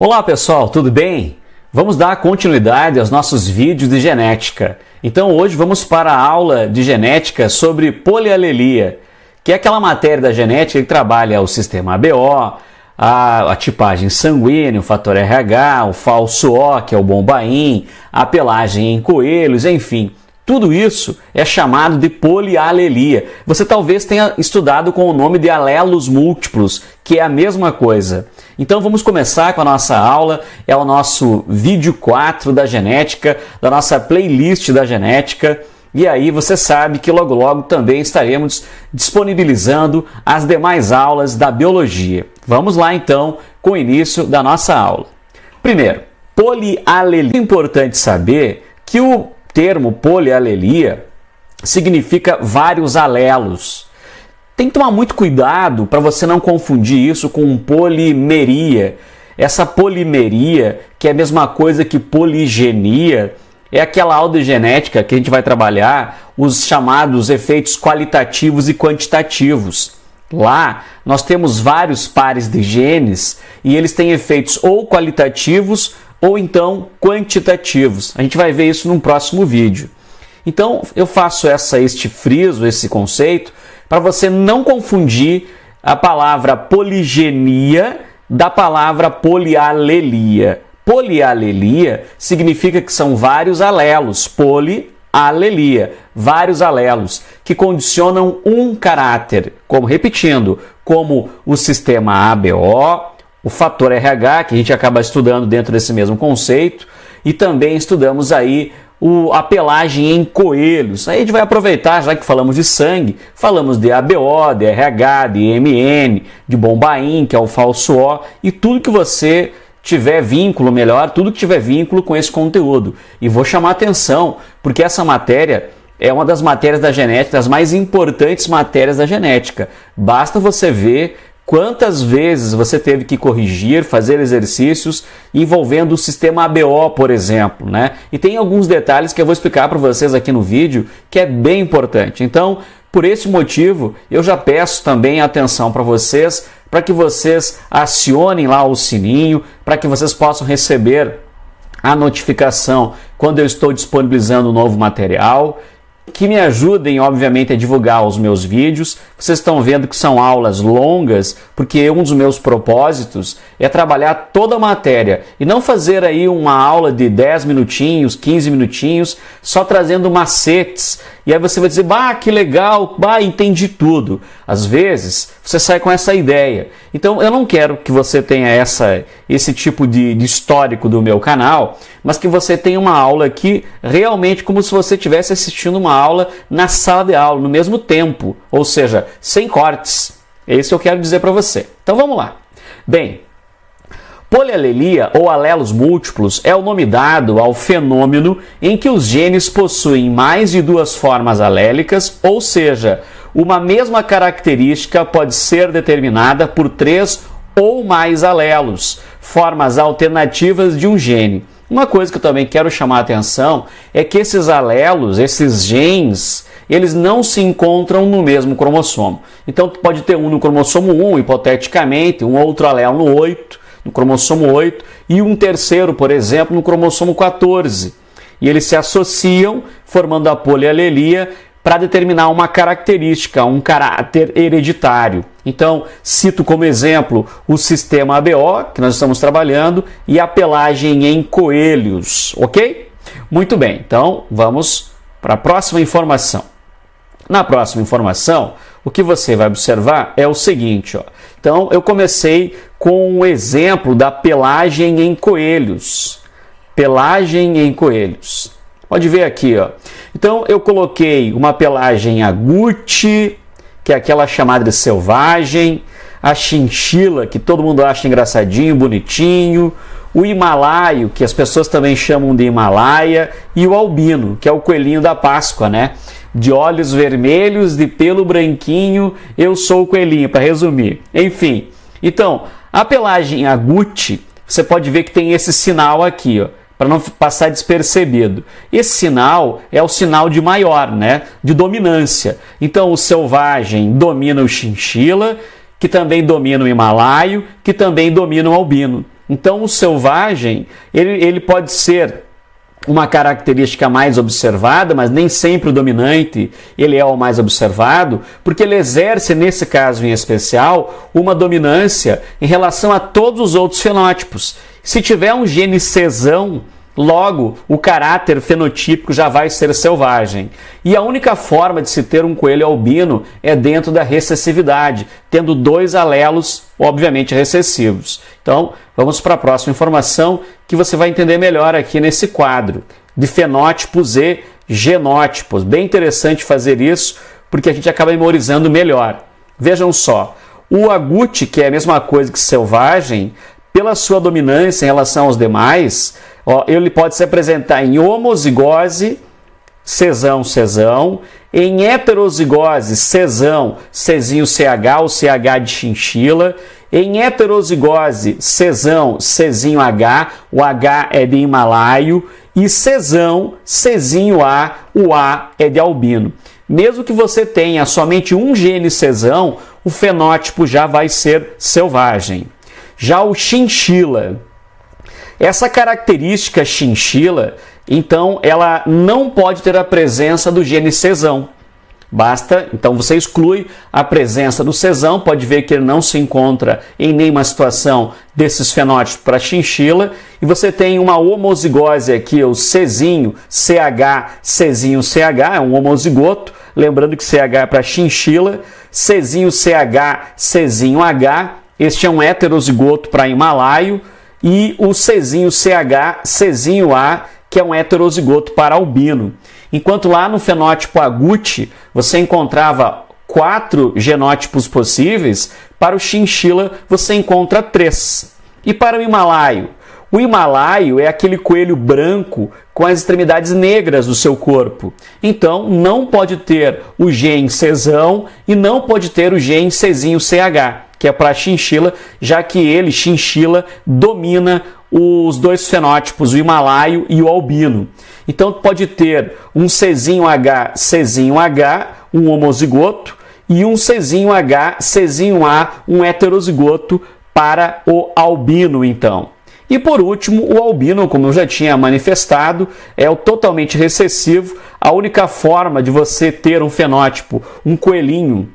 Olá pessoal, tudo bem? Vamos dar continuidade aos nossos vídeos de genética. Então hoje vamos para a aula de genética sobre polialelia, que é aquela matéria da genética que trabalha o sistema ABO, a tipagem sanguínea, o fator RH, o falso O, que é o bombaim, a pelagem em coelhos, enfim. Tudo isso é chamado de polialelia. Você talvez tenha estudado com o nome de alelos múltiplos, que é a mesma coisa. Então vamos começar com a nossa aula, é o nosso vídeo 4 da genética, da nossa playlist da genética. E aí você sabe que logo logo também estaremos disponibilizando as demais aulas da biologia. Vamos lá então com o início da nossa aula. Primeiro, polialelia. É importante saber que o termo polialelia significa vários alelos. Tem que tomar muito cuidado para você não confundir isso com polimeria. Essa polimeria, que é a mesma coisa que poligenia, é aquela aula de genética que a gente vai trabalhar os chamados efeitos qualitativos e quantitativos. Lá nós temos vários pares de genes e eles têm efeitos ou qualitativos ou então quantitativos. A gente vai ver isso num próximo vídeo. Então eu faço este friso, esse conceito, para você não confundir a palavra poligenia da palavra polialelia. Polialelia significa que são vários alelos, polialelia, vários alelos que condicionam um caráter, como o sistema ABO, o fator RH, que a gente acaba estudando dentro desse mesmo conceito, e também estudamos aí a pelagem em coelhos. Aí a gente vai aproveitar, já que falamos de sangue, falamos de ABO, de RH, de MN, de bombaim, que é o falso O, e tudo que você tiver vínculo, tudo que tiver vínculo com esse conteúdo. E vou chamar atenção, porque essa matéria é uma das matérias da genética, das mais importantes matérias da genética. Basta você ver quantas vezes você teve que corrigir, fazer exercícios envolvendo o sistema ABO, por exemplo, né? E tem alguns detalhes que eu vou explicar para vocês aqui no vídeo que é bem importante. Então, por esse motivo, eu já peço também atenção para que vocês acionem lá o sininho, para que vocês possam receber a notificação quando eu estou disponibilizando um novo material, que me ajudem, obviamente, a divulgar os meus vídeos. Vocês estão vendo que são aulas longas, porque um dos meus propósitos é trabalhar toda a matéria e não fazer aí uma aula de 10 minutinhos, 15 minutinhos, só trazendo macetes. E aí você vai dizer, que legal, entendi tudo. Às vezes, você sai com essa ideia. Então, eu não quero que você tenha esse tipo de histórico do meu canal, mas que você tenha uma aula aqui realmente como se você estivesse assistindo uma aula na sala de aula, no mesmo tempo, ou seja, sem cortes. É isso que eu quero dizer para você. Então vamos lá. Bem, polialelia ou alelos múltiplos é o nome dado ao fenômeno em que os genes possuem mais de duas formas alélicas, ou seja, uma mesma característica pode ser determinada por 3 ou mais alelos, formas alternativas de um gene. Uma coisa que eu também quero chamar a atenção é que esses alelos, esses genes, eles não se encontram no mesmo cromossomo. Então pode ter um no cromossomo 1, hipoteticamente, um outro alelo no cromossomo 8, e um terceiro, por exemplo, no cromossomo 14. E eles se associam, formando a polialelia, para determinar uma característica, um caráter hereditário. Então, cito como exemplo o sistema ABO, que nós estamos trabalhando, e a pelagem em coelhos, ok? Muito bem, então vamos para a próxima informação. Na próxima informação, o que você vai observar é o seguinte, ó. Então, eu comecei com o exemplo da pelagem em coelhos. Pelagem em coelhos. Pode ver aqui, ó. Então, eu coloquei uma pelagem agouti, que é aquela chamada de selvagem, a chinchila, que todo mundo acha engraçadinho, bonitinho, o himalaio, que as pessoas também chamam de Himalaia, e o albino, que é o coelhinho da Páscoa, né? De olhos vermelhos, de pelo branquinho, eu sou o coelhinho, para resumir. Enfim, então, a pelagem agouti, você pode ver que tem esse sinal aqui, ó, para não passar despercebido. Esse sinal é o sinal de maior, né? De dominância. Então, o selvagem domina o chinchila, que também domina o himalaio, que também domina o albino. Então o selvagem, ele pode ser uma característica mais observada, mas nem sempre o dominante ele é o mais observado, porque ele exerce, nesse caso em especial, uma dominância em relação a todos os outros fenótipos. Se tiver um gene cesão, logo o caráter fenotípico já vai ser selvagem. E a única forma de se ter um coelho albino é dentro da recessividade, tendo 2 alelos, obviamente, recessivos. Então, vamos para a próxima informação que você vai entender melhor aqui nesse quadro de fenótipos e genótipos. Bem interessante fazer isso, porque a gente acaba memorizando melhor. Vejam só, o agouti, que é a mesma coisa que selvagem, pela sua dominância em relação aos demais, ele pode se apresentar em homozigose, cesão, em heterozigose, cesão, cezinho CH ou CH de chinchila, em heterozigose, cesão, cezinho H, o H é de himalaio, e cesão, cezinho A, o A é de albino. Mesmo que você tenha somente um gene cesão, o fenótipo já vai ser selvagem. Já o chinchila, essa característica chinchila, então, ela não pode ter a presença do gene cesão. Então você exclui a presença do cesão, pode ver que ele não se encontra em nenhuma situação desses fenótipos para chinchila, e você tem uma homozigose aqui, o cezinho, CH, cezinho CH, é um homozigoto, lembrando que CH é para chinchila, cezinho CH, cezinho H, este é um heterozigoto para himalaio, e o cezinho CH, cezinho A, que é um heterozigoto para albino. Enquanto lá no fenótipo agouti, você encontrava 4 genótipos possíveis, para o chinchila você encontra 3. E para o himalaio? O himalaio é aquele coelho branco com as extremidades negras do seu corpo. Então, não pode ter o gene cesão e não pode ter o gene cezinho CH, que é para a chinchila, já que ele, chinchila, domina os 2 fenótipos, o himalaio e o albino. Então pode ter um cezinho H, um homozigoto, e um cezinho H, cezinho A, um heterozigoto para o albino, então. E por último, o albino, como eu já tinha manifestado, é o totalmente recessivo. A única forma de você ter um fenótipo, um coelhinho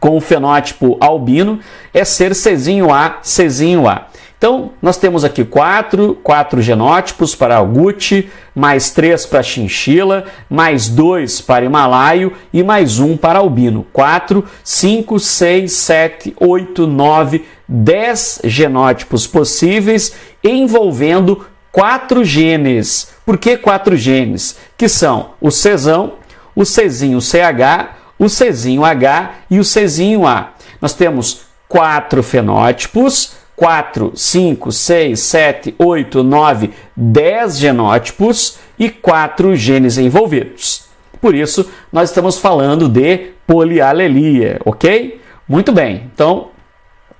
com o fenótipo albino, é ser cezinho A, cezinho A. Então, nós temos aqui 4 genótipos para agouti, mais 3 para chinchila, mais 2 para himalaio e mais 1 para albino. 4, 5, 6, 7, 8, 9, 10 genótipos possíveis envolvendo 4 genes. Por que 4 genes? Que são o cesão, o cezinho CH, o cezinho H e o cezinho A. Nós temos 4 fenótipos, 4, 5, 6, 7, 8, 9, 10 genótipos e 4 genes envolvidos. Por isso, nós estamos falando de polialelia, ok? Muito bem, então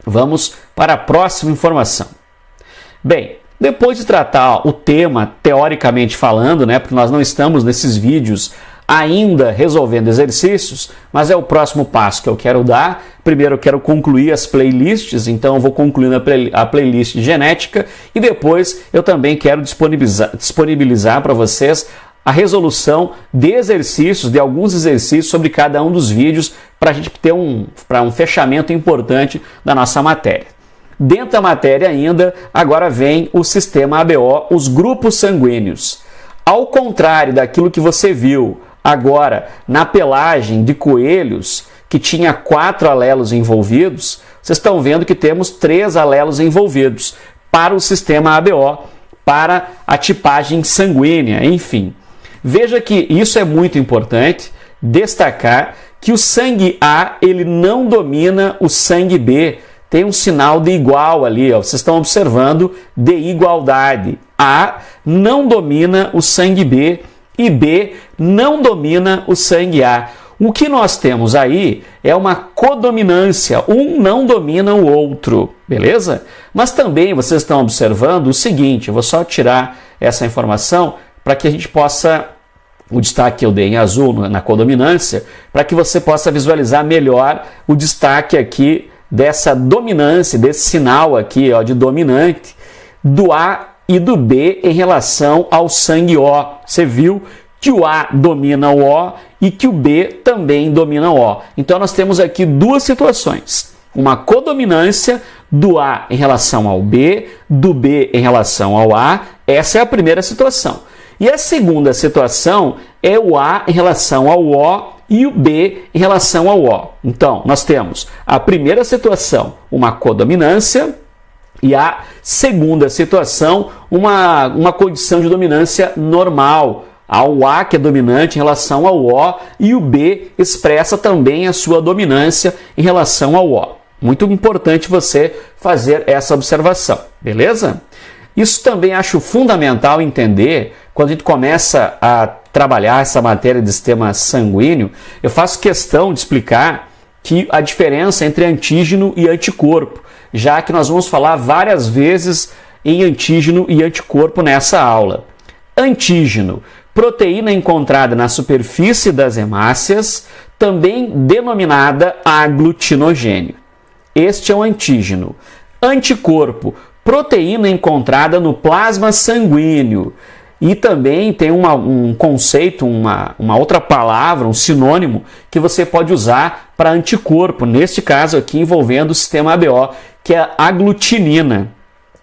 vamos para a próxima informação. Bem, depois de tratar o tema teoricamente falando, porque nós não estamos nesses vídeos ainda resolvendo exercícios, mas é o próximo passo que eu quero dar. Primeiro eu quero concluir as playlists, então eu vou concluindo a playlist de genética e depois eu também quero disponibilizar para vocês a resolução de exercícios, de alguns exercícios sobre cada um dos vídeos, para a gente ter um fechamento importante da nossa matéria. Dentro da matéria ainda, agora vem o sistema ABO, os grupos sanguíneos. Ao contrário daquilo que você viu agora na pelagem de coelhos, que tinha 4 alelos envolvidos, vocês estão vendo que temos 3 alelos envolvidos para o sistema ABO, para a tipagem sanguínea, enfim. Veja que isso é muito importante, destacar que o sangue A ele não domina o sangue B, tem um sinal de igual ali, vocês estão observando, de igualdade. A não domina o sangue B e B não domina o sangue A. O que nós temos aí é uma codominância, um não domina o outro, beleza? Mas também vocês estão observando o seguinte, eu vou só tirar essa informação para que a gente possa, o destaque que eu dei em azul na codominância, para que você possa visualizar melhor o destaque aqui dessa dominância, desse sinal aqui de dominante. do A e do B em relação ao sangue O. Você viu que o A domina o O e que o B também domina o O. Então nós temos aqui duas situações. Uma codominância do A em relação ao B, do B em relação ao A. Essa é a primeira situação. E a segunda situação é o A em relação ao O e o B em relação ao O. Então, nós temos a primeira situação, uma codominância, e a segunda situação, uma condição de dominância normal. Ao A, que é dominante em relação ao O, e o B expressa também a sua dominância em relação ao O. Muito importante você fazer essa observação, beleza? Isso também acho fundamental entender quando a gente começa a trabalhar essa matéria de sistema sanguíneo. Eu faço questão de explicar que a diferença entre antígeno e anticorpo, já que nós vamos falar várias vezes em antígeno e anticorpo nessa aula. Antígeno, proteína encontrada na superfície das hemácias, também denominada aglutinogênio. Este é o antígeno. Anticorpo, proteína encontrada no plasma sanguíneo. E também tem um conceito, uma outra palavra, um sinônimo, que você pode usar para anticorpo, neste caso aqui envolvendo o sistema ABO, que é a aglutinina.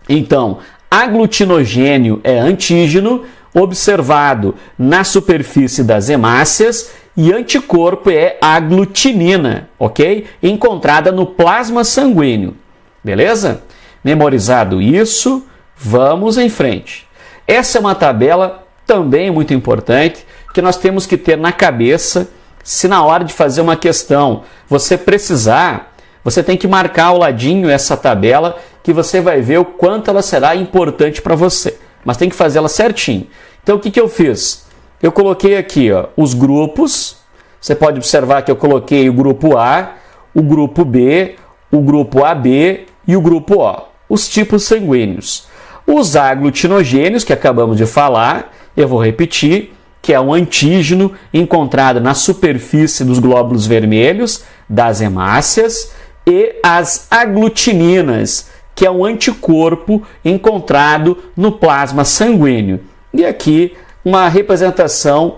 Então, aglutinogênio é antígeno, observado na superfície das hemácias, e anticorpo é aglutinina, ok? Encontrada no plasma sanguíneo, beleza? Memorizado isso, vamos em frente. Essa é uma tabela também muito importante que nós temos que ter na cabeça se na hora de fazer uma questão você precisar, você tem que marcar ao ladinho essa tabela que você vai ver o quanto ela será importante para você. Mas tem que fazer ela certinho. Então o que eu fiz? Eu coloquei aqui os grupos, você pode observar que eu coloquei o grupo A, o grupo B, o grupo AB e o grupo O, os tipos sanguíneos. Os aglutinogênios, que acabamos de falar, eu vou repetir, que é um antígeno encontrado na superfície dos glóbulos vermelhos das hemácias, e as aglutininas, que é um anticorpo encontrado no plasma sanguíneo. E aqui uma representação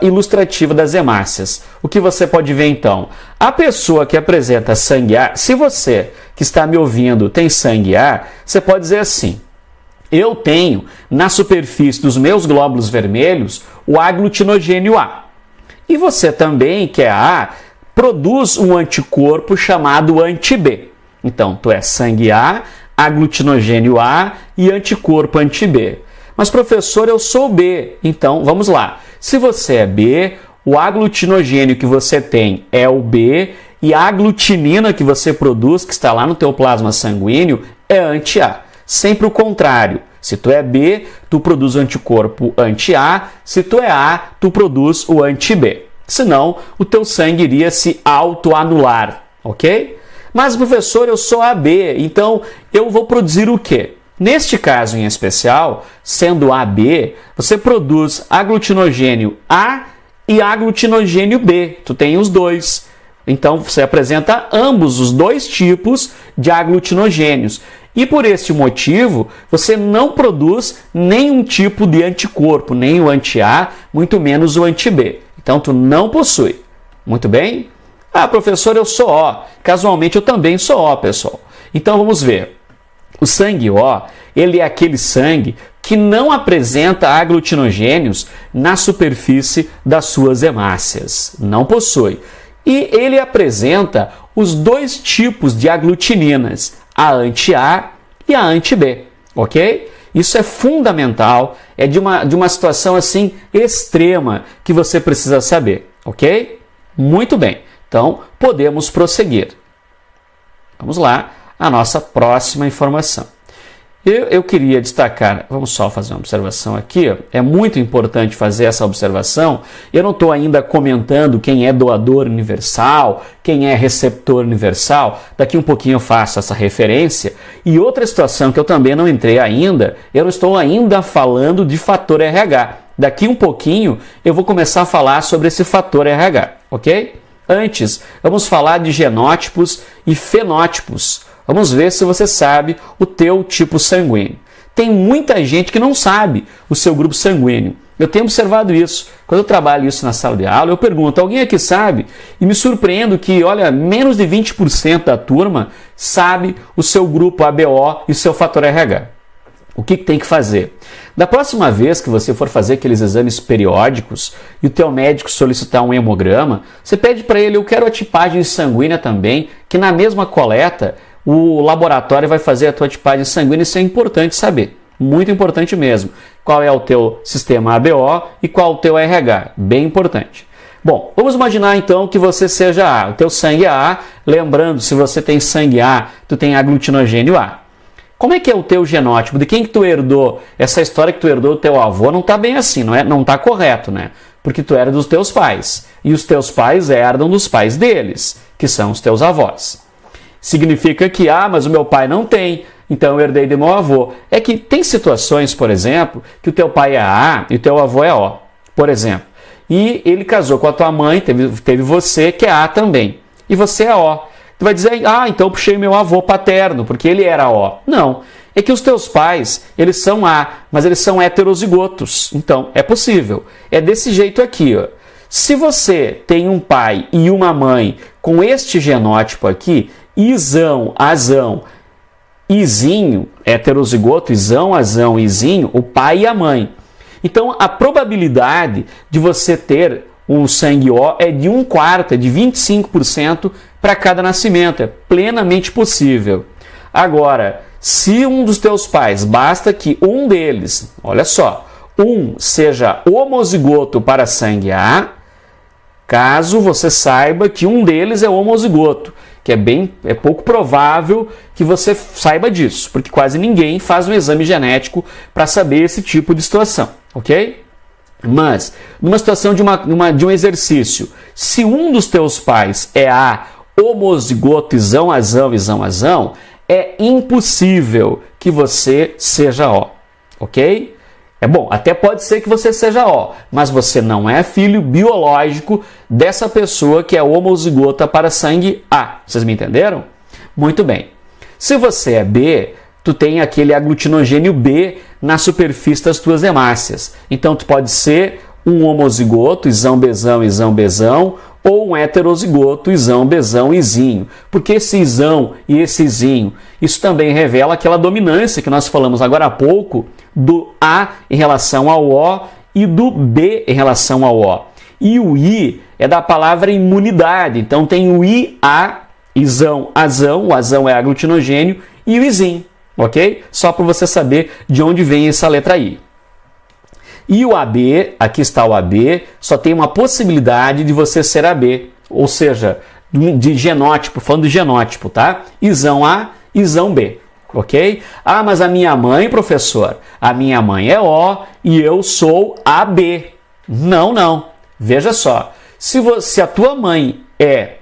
ilustrativa das hemácias. O que você pode ver então? A pessoa que apresenta sangue A, se você que está me ouvindo tem sangue A, você pode dizer assim: eu tenho na superfície dos meus glóbulos vermelhos o aglutinogênio A. E você também, que é A, produz um anticorpo chamado anti-B. Então, tu é sangue A, aglutinogênio A e anticorpo anti-B. Mas, professor, eu sou B. Então, vamos lá. Se você é B, o aglutinogênio que você tem é o B e a aglutinina que você produz, que está lá no teu plasma sanguíneo, é anti-A. Sempre o contrário. Se tu é B, tu produz o anticorpo anti-A. Se tu é A, tu produz o anti-B. Senão, o teu sangue iria se autoanular, ok? Mas, professor, eu sou AB, então eu vou produzir o quê? Neste caso em especial, sendo AB, você produz aglutinogênio A e aglutinogênio B. Tu tem os dois. Então, você apresenta ambos os dois tipos de aglutinogênios. E por este motivo, você não produz nenhum tipo de anticorpo, nem o anti-A, muito menos o anti-B. Então, tu não possui. Muito bem? Ah, professor, eu sou O. Casualmente, eu também sou O, pessoal. Então, vamos ver. O sangue O, ele é aquele sangue que não apresenta aglutinogênios na superfície das suas hemácias. Não possui. E ele apresenta os dois tipos de aglutininas, a anti-A e a anti-B, ok? Isso é fundamental, é de uma situação assim extrema que você precisa saber, ok? Muito bem, então podemos prosseguir. Vamos lá, a nossa próxima informação. Eu queria destacar, vamos só fazer uma observação aqui, é muito importante fazer essa observação. Eu não estou ainda comentando quem é doador universal, quem é receptor universal, daqui um pouquinho eu faço essa referência. E outra situação que eu também não entrei ainda, eu não estou ainda falando de fator RH. Daqui um pouquinho eu vou começar a falar sobre esse fator RH, ok? Antes, vamos falar de genótipos e fenótipos. Vamos ver se você sabe o teu tipo sanguíneo. tem muita gente que não sabe o seu grupo sanguíneo. Eu tenho observado isso. Quando eu trabalho isso na sala de aula, eu pergunto, alguém aqui sabe? E me surpreendo que, olha, menos de 20% da turma sabe o seu grupo ABO e o seu fator RH. O que tem que fazer? Da próxima vez que você for fazer aqueles exames periódicos e o teu médico solicitar um hemograma, você pede para ele, eu quero a tipagem sanguínea também, que na mesma coleta o laboratório vai fazer a tua tipagem sanguínea. Isso é importante saber, muito importante mesmo. Qual é o teu sistema ABO e qual o teu RH, bem importante. Bom, vamos imaginar então que você seja A, o teu sangue é A, lembrando, se você tem sangue A, tu tem aglutinogênio A. Como é que é o teu genótipo? De quem que tu herdou? Essa história que tu herdou do teu avô não está bem assim, não está correto, né? Porque tu herda dos teus pais, e os teus pais herdam dos pais deles, que são os teus avós. Significa que, mas o meu pai não tem, então eu herdei de meu avô. É que tem situações, por exemplo, que o teu pai é A e o teu avô é O, por exemplo. E ele casou com a tua mãe, teve você, que é A também, e você é O. Tu vai dizer, então eu puxei meu avô paterno, porque ele era O. Não, é que os teus pais, eles são A, mas eles são heterozigotos. Então, é possível. É desse jeito aqui, ó. Se você tem um pai e uma mãe com este genótipo aqui, Izão, Azão, Izinho, heterozigoto, Izão, Azão, Izinho, o pai e a mãe. Então, a probabilidade de você ter o sangue O é de 1/4, é de 25% para cada nascimento. É plenamente possível. Agora, se um dos teus pais, basta que um deles, olha só, seja homozigoto para sangue A, caso você saiba que um deles é homozigoto, que é pouco provável que você saiba disso, porque quase ninguém faz um exame genético para saber esse tipo de situação, ok? Mas, numa situação de um exercício, se um dos teus pais é A, homozigoto, Izão, Azão, é impossível que você seja O, ok? É bom, até pode ser que você seja O, mas você não é filho biológico dessa pessoa que é homozigota para sangue A. Vocês me entenderam? Muito bem. Se você é B, tu tem aquele aglutinogênio B na superfície das tuas hemácias. Então, tu pode ser um homozigoto, Izão, Bezão, ou um heterozigoto, Izão, Bezão, Izinho. Porque esse Izão e esse Izinho, isso também revela aquela dominância que nós falamos agora há pouco do A em relação ao O e do B em relação ao O. E o I é da palavra imunidade. Então, tem o IA, Izão, Azão, o Azão é aglutinogênio, e o Izinho. Ok? Só para você saber de onde vem essa letra I. E o AB, aqui está o AB, só tem uma possibilidade de você ser AB, ou seja, de genótipo, falando de genótipo, tá? Izão A, Izão B, ok? Mas a minha mãe, professor, a minha mãe é O e eu sou AB. Não. Veja só, se a tua mãe é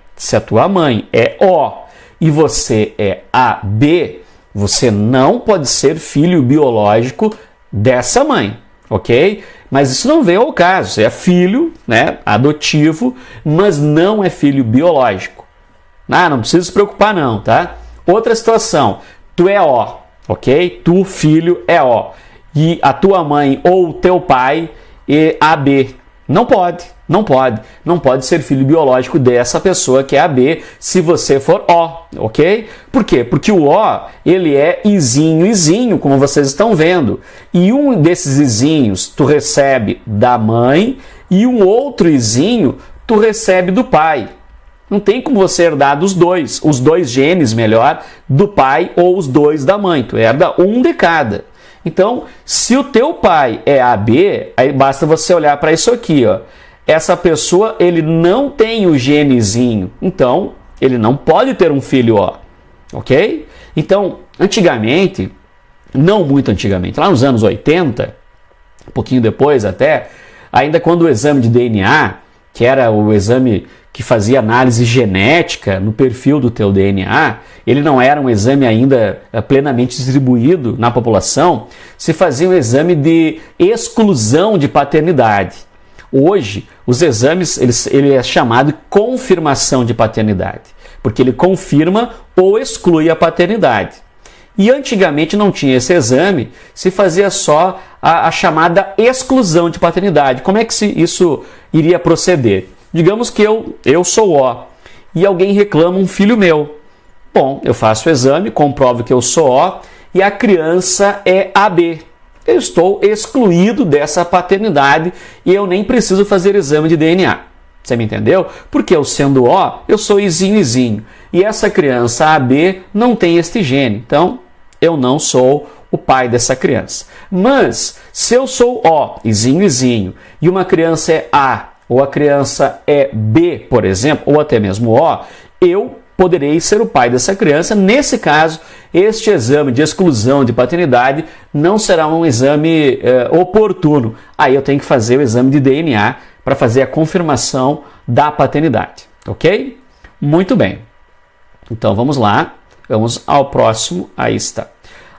O e você é AB, você não pode ser filho biológico dessa mãe, ok? Mas isso não veio ao caso. Você é filho, né, adotivo, mas não é filho biológico. Não precisa se preocupar não, tá? Outra situação, tu é O, ok? Tu, filho, é O. E a tua mãe ou o teu pai é AB. Não pode ser filho biológico dessa pessoa que é AB se você for O, ok? Por quê? Porque o O, ele é Izinho, como vocês estão vendo. E um desses Izinhos tu recebe da mãe e um outro Izinho tu recebe do pai. Não tem como você herdar os dois genes, melhor, do pai ou os dois da mãe. Tu herda um de cada. Então, se o teu pai é AB, aí basta você olhar para isso aqui, ó. Essa pessoa, ele não tem o genezinho, então ele não pode ter um filho O, ok? Então, antigamente, não muito antigamente, lá nos anos 80, um pouquinho depois até, ainda quando o exame de DNA, que era o exame que fazia análise genética no perfil do teu DNA, ele não era um exame ainda plenamente distribuído na população, se fazia um exame de exclusão de paternidade. Hoje, os exames, ele é chamado de confirmação de paternidade, porque ele confirma ou exclui a paternidade. E antigamente não tinha esse exame, se fazia só a chamada exclusão de paternidade. Como é que isso iria proceder? Digamos que eu sou O e alguém reclama um filho meu. Bom, eu faço o exame, comprovo que eu sou O e a criança é AB. Eu estou excluído dessa paternidade e eu nem preciso fazer exame de DNA. Você me entendeu? Porque eu sendo O, eu sou Izinho. E essa criança AB não tem este gene. Então, eu não sou o pai dessa criança. Mas, se eu sou O, Izinho, e uma criança é A, ou a criança é B, por exemplo, ou até mesmo O, eu poderei ser o pai dessa criança. Nesse caso, este exame de exclusão de paternidade não será um exame oportuno. Aí eu tenho que fazer o exame de DNA para fazer a confirmação da paternidade, ok? Muito bem. Então vamos lá, vamos ao próximo, aí está.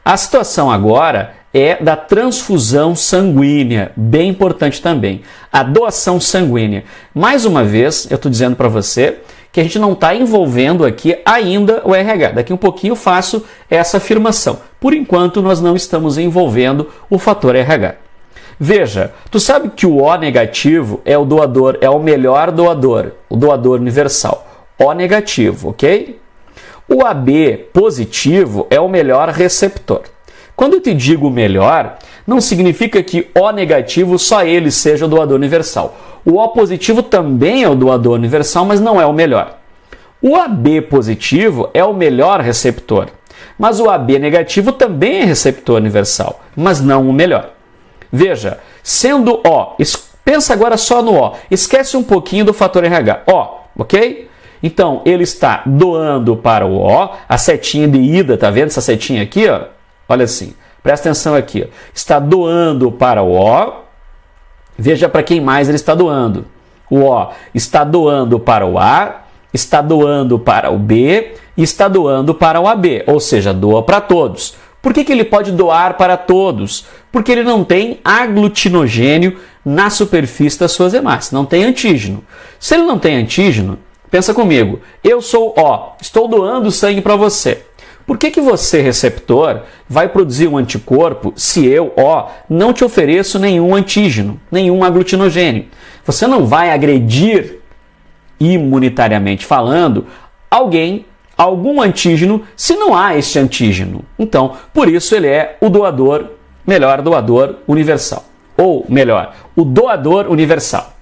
A situação agora é da transfusão sanguínea, bem importante também. A doação sanguínea. Mais uma vez, eu estou dizendo para você que a gente não está envolvendo aqui ainda o RH. Daqui um pouquinho eu faço essa afirmação. Por enquanto, nós não estamos envolvendo o fator RH. Veja, tu sabe que o O negativo é o doador, é o melhor doador, o doador universal. O negativo, ok? O AB positivo é o melhor receptor. Quando eu te digo melhor, não significa que O negativo só ele seja o doador universal. O O positivo também é o doador universal, mas não é o melhor. O AB positivo é o melhor receptor, mas o AB negativo também é receptor universal, mas não o melhor. Veja, sendo O, pensa agora só no O, esquece um pouquinho do fator RH. O, ok? Então, ele está doando para o O, a setinha de ida, tá vendo essa setinha aqui, ó? Olha assim, presta atenção aqui, ó. Está doando para o O, veja para quem mais ele está doando. O O está doando para o A, está doando para o B e está doando para o AB, ou seja, doa para todos. Por que ele pode doar para todos? Porque ele não tem aglutinogênio na superfície das suas hemácias, não tem antígeno. Se ele não tem antígeno, pensa comigo, eu sou O, estou doando sangue para você. Por que você, receptor, vai produzir um anticorpo se eu, O, não te ofereço nenhum antígeno, nenhum aglutinogênio? Você não vai agredir, imunitariamente falando, algum antígeno se não há este antígeno. Então, por isso ele é o doador, melhor doador universal. Ou melhor, o doador universal.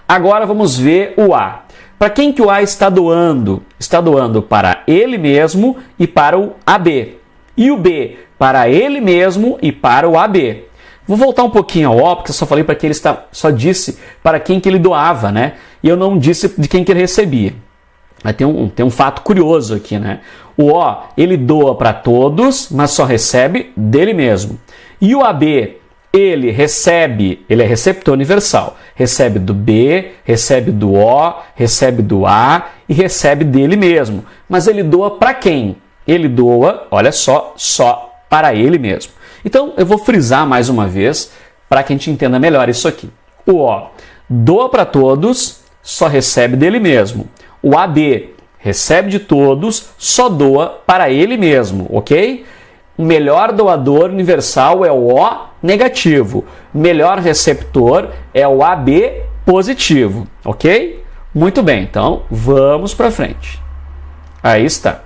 Agora vamos ver o A. Para quem que o A está doando? Está doando para ele mesmo e para o AB. E o B para ele mesmo e para o AB. Vou voltar um pouquinho ao O, porque eu só falei para que ele só disse para quem que ele doava, né? E eu não disse de quem que ele recebia. Mas tem um fato curioso aqui, né? O O, ele doa para todos, mas só recebe dele mesmo. E o AB, ele é receptor universal. Recebe do B, recebe do O, recebe do A e recebe dele mesmo. Mas ele doa para quem? Ele doa, olha só para ele mesmo. Então, eu vou frisar mais uma vez para que a gente entenda melhor isso aqui. O O doa para todos, só recebe dele mesmo. O AB recebe de todos, só doa para ele mesmo, ok? O melhor doador universal é o O negativo. O melhor receptor é o AB positivo, ok? Muito bem, então vamos para frente. Aí está.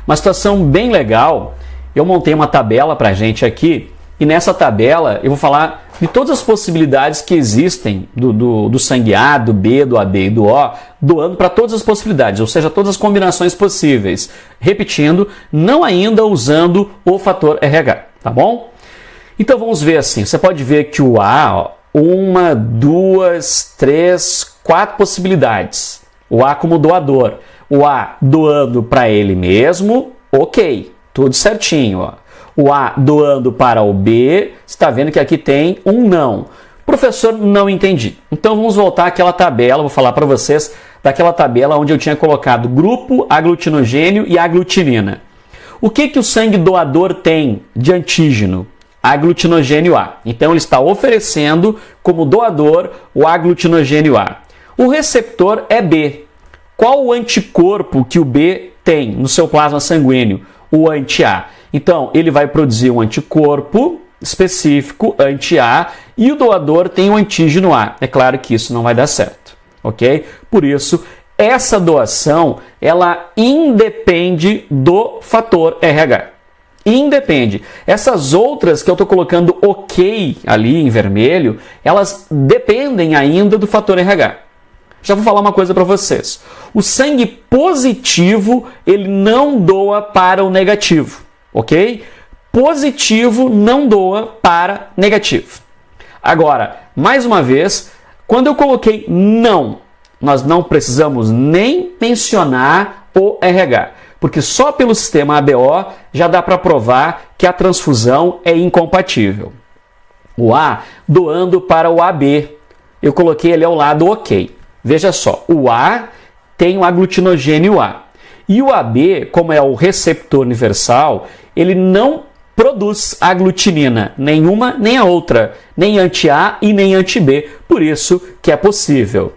Uma situação bem legal, eu montei uma tabela para a gente aqui, e nessa tabela eu vou falar de todas as possibilidades que existem do sangue A, do B, do AB e do O, doando para todas as possibilidades, ou seja, todas as combinações possíveis. Repetindo, não ainda usando o fator RH, tá bom? Então vamos ver assim, você pode ver que o A, 1, 2, 3, 4 possibilidades. O A como doador. O A doando para ele mesmo, ok, tudo certinho, ó. O A doando para o B, você está vendo que aqui tem um não. Professor, não entendi. Então vamos voltar àquela tabela, vou falar para vocês daquela tabela onde eu tinha colocado grupo, aglutinogênio e aglutinina. O que o sangue doador tem de antígeno? Aglutinogênio A. Então ele está oferecendo como doador o aglutinogênio A. O receptor é B. Qual o anticorpo que o B tem no seu plasma sanguíneo? O anti-A. Então, ele vai produzir um anticorpo específico, anti-A, e o doador tem o antígeno A. É claro que isso não vai dar certo, ok? Por isso, essa doação, ela independe do fator RH. Independe. Essas outras que eu estou colocando ok ali em vermelho, elas dependem ainda do fator RH. Já vou falar uma coisa para vocês. O sangue positivo, ele não doa para o negativo, ok? Positivo não doa para negativo. Agora, mais uma vez, quando eu coloquei não, nós não precisamos nem mencionar o RH, porque só pelo sistema ABO já dá para provar que a transfusão é incompatível. O A doando para o AB, eu coloquei ele ao lado ok. Veja só, o A tem o aglutinogênio A. E o AB, como é o receptor universal, ele não produz aglutinina, nenhuma nem a outra, nem anti-A e nem anti-B, por isso que é possível.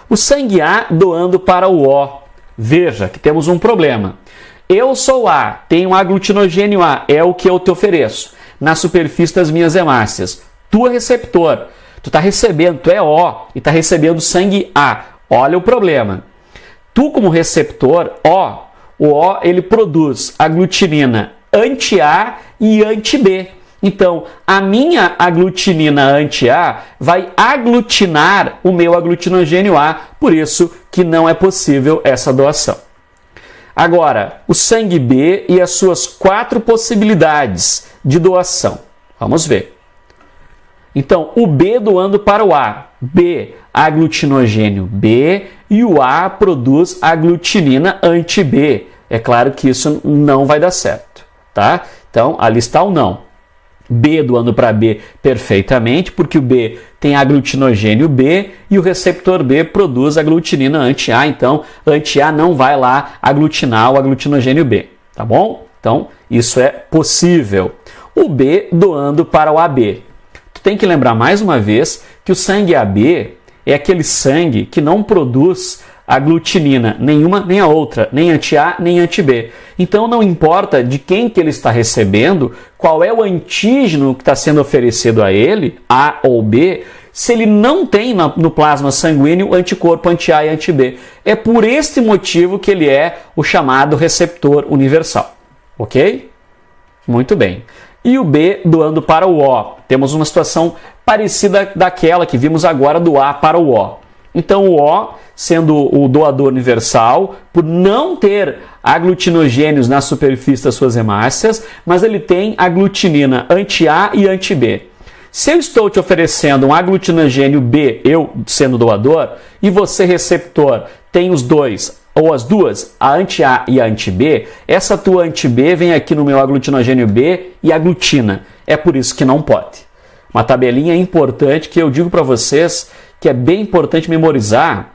O sangue A doando para o O. Veja que temos um problema. Eu sou A, tenho aglutinogênio A, é o que eu te ofereço na superfície das minhas hemácias. Tu é receptor, tu está recebendo, tu é O e está recebendo sangue A. Olha o problema. Tu como receptor, o O ele produz aglutinina anti-A e anti-B. Então, a minha aglutinina anti-A vai aglutinar o meu aglutinogênio A, por isso que não é possível essa doação. Agora, o sangue B e as suas 4 possibilidades de doação. Vamos ver. Então, o B doando para o A. B, aglutinogênio B, e o A produz aglutinina anti-B. É claro que isso não vai dar certo, tá? Então, ali está o não. B doando para B perfeitamente, porque o B tem aglutinogênio B e o receptor B produz aglutinina anti-A, então anti-A não vai lá aglutinar o aglutinogênio B, tá bom? Então isso é possível. O B doando para o AB. Tu tem que lembrar mais uma vez que o sangue AB é aquele sangue que não produz aglutinina, nenhuma nem a outra, nem anti-A nem anti-B. Então não importa de quem que ele está recebendo, qual é o antígeno que está sendo oferecido a ele, A ou B, se ele não tem no plasma sanguíneo anticorpo anti-A e anti-B. É por este motivo que ele é o chamado receptor universal. Ok? Muito bem. E o B doando para o O. Temos uma situação parecida daquela que vimos agora do A para o O. Então o O, sendo o doador universal, por não ter aglutinogênios na superfície das suas hemácias, mas ele tem aglutinina anti-A e anti-B. Se eu estou te oferecendo um aglutinogênio B, eu sendo doador, e você receptor tem os dois, ou as duas, a anti-A e a anti-B, essa tua anti-B vem aqui no meu aglutinogênio B e aglutina. É por isso que não pode. Uma tabelinha importante que eu digo para vocês que é bem importante memorizar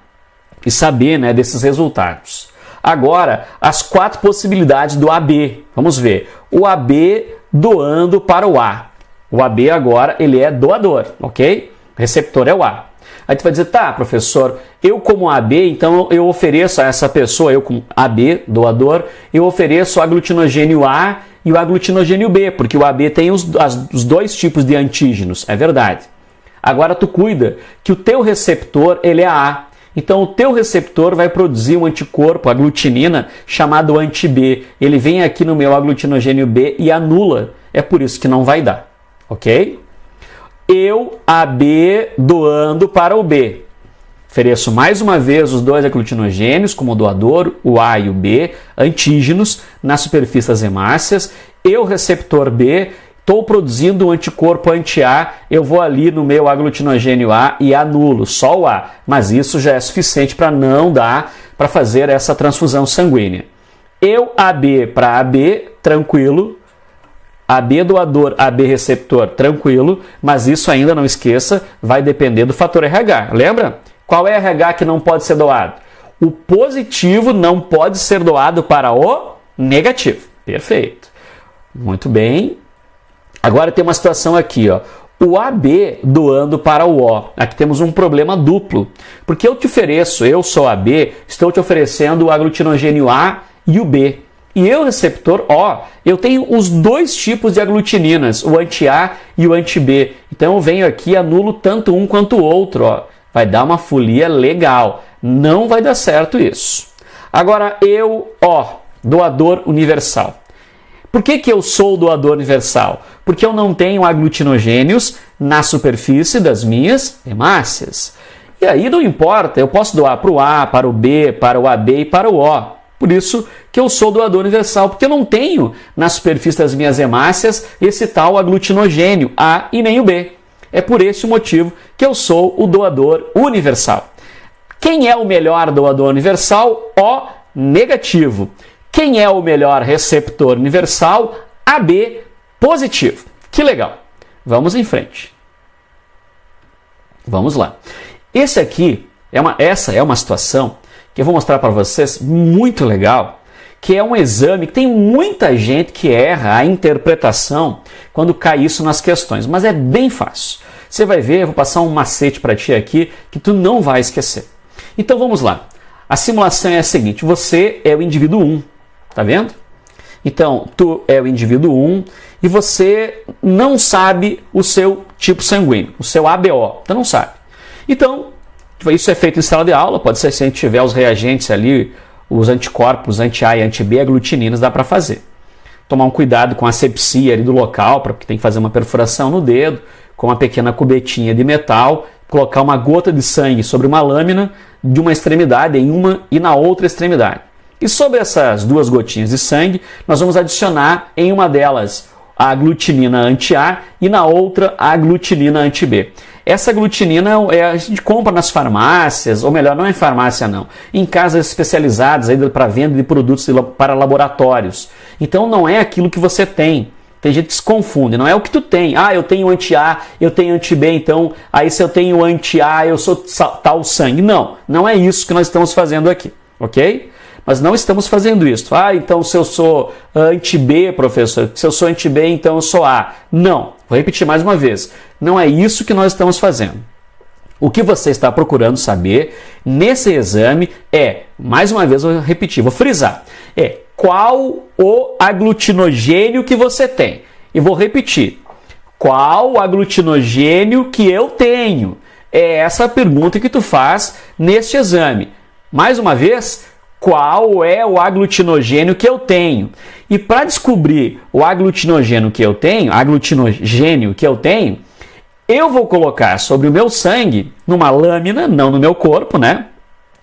e saber, né, desses resultados. Agora, as 4 possibilidades do AB. Vamos ver. O AB doando para o A. O AB agora, ele é doador, ok? O receptor é o A. Aí tu vai dizer, tá, professor, eu como AB, então eu ofereço a essa pessoa, eu como AB, doador, eu ofereço o aglutinogênio A e o aglutinogênio B, porque o AB tem os 2 tipos de antígenos, é verdade. Agora tu cuida que o teu receptor, ele é A. Então o teu receptor vai produzir um anticorpo, aglutinina, chamado anti-B. Ele vem aqui no meu aglutinogênio B e anula. É por isso que não vai dar, ok? Eu, AB, doando para o B. Ofereço mais uma vez os 2 aglutinogênios como doador, o A e o B, antígenos, na superfície das hemácias. Eu, receptor B, estou produzindo um anticorpo anti-A, eu vou ali no meu aglutinogênio A e anulo, só o A. Mas isso já é suficiente para não dar para fazer essa transfusão sanguínea. Eu, AB para AB, tranquilo. AB doador, AB receptor, tranquilo. Mas isso ainda não esqueça, vai depender do fator RH. Lembra? Qual é o RH que não pode ser doado? O positivo não pode ser doado para o negativo. Perfeito. Muito bem. Agora tem uma situação aqui, ó. O AB doando para o O. Aqui temos um problema duplo. Porque eu te ofereço, eu sou AB, estou te oferecendo o aglutinogênio A e o B. E eu, receptor O, eu tenho os dois tipos de aglutininas, o anti-A e o anti-B. Então eu venho aqui e anulo tanto um quanto o outro. Ó. Vai dar uma folia legal. Não vai dar certo isso. Agora eu, O, doador universal. Por que eu sou o doador universal? Porque eu não tenho aglutinogênios na superfície das minhas hemácias. E aí não importa, eu posso doar para o A, para o B, para o AB e para o O. Por isso que eu sou doador universal, porque eu não tenho na superfície das minhas hemácias esse tal aglutinogênio A e nem o B. É por esse motivo que eu sou o doador universal. Quem é o melhor doador universal? O negativo. Quem é o melhor receptor universal? AB positivo. Que legal. Vamos em frente. Vamos lá. Essa é uma situação que eu vou mostrar para vocês muito legal, que é um exame que tem muita gente que erra a interpretação quando cai isso nas questões, mas é bem fácil. Você vai ver, eu vou passar um macete para ti aqui que tu não vai esquecer. Então vamos lá. A simulação é a seguinte, você é o indivíduo 1, tá vendo? Então, tu é o indivíduo 1 e você não sabe o seu tipo sanguíneo, o seu ABO, tu não sabe. Então, isso é feito em sala de aula, pode ser se a gente tiver os reagentes ali, os anticorpos anti-A e anti-B, aglutininas, dá para fazer. Tomar um cuidado com a asepsia ali do local, porque tem que fazer uma perfuração no dedo, com uma pequena cubetinha de metal, colocar uma gota de sangue sobre uma lâmina de uma extremidade em uma e na outra extremidade. E sobre essas duas gotinhas de sangue, nós vamos adicionar em uma delas a aglutinina anti-A e na outra a aglutinina anti-B. Essa aglutinina a gente compra nas farmácias, ou melhor, não é em farmácia não, em casas especializadas para venda de produtos para laboratórios. Então não é aquilo que você tem. Tem gente que se confunde, não é o que tu tem. Ah, eu tenho anti-A, eu tenho anti-B, então aí se eu tenho anti-A eu sou tal sangue. Não, não é isso que nós estamos fazendo aqui, ok? Mas não estamos fazendo isso. Ah, então se eu sou anti-B, professor, se eu sou anti-B, então eu sou A. Não, vou repetir mais uma vez. Não é isso que nós estamos fazendo. O que você está procurando saber nesse exame é, mais uma vez vou repetir, vou frisar, é qual o aglutinogênio que você tem. E vou repetir, qual o aglutinogênio que eu tenho? É essa a pergunta que tu faz neste exame. Mais uma vez, qual é o aglutinogênio que eu tenho? E para descobrir o aglutinogênio que eu tenho, eu vou colocar sobre o meu sangue, numa lâmina, não no meu corpo, né?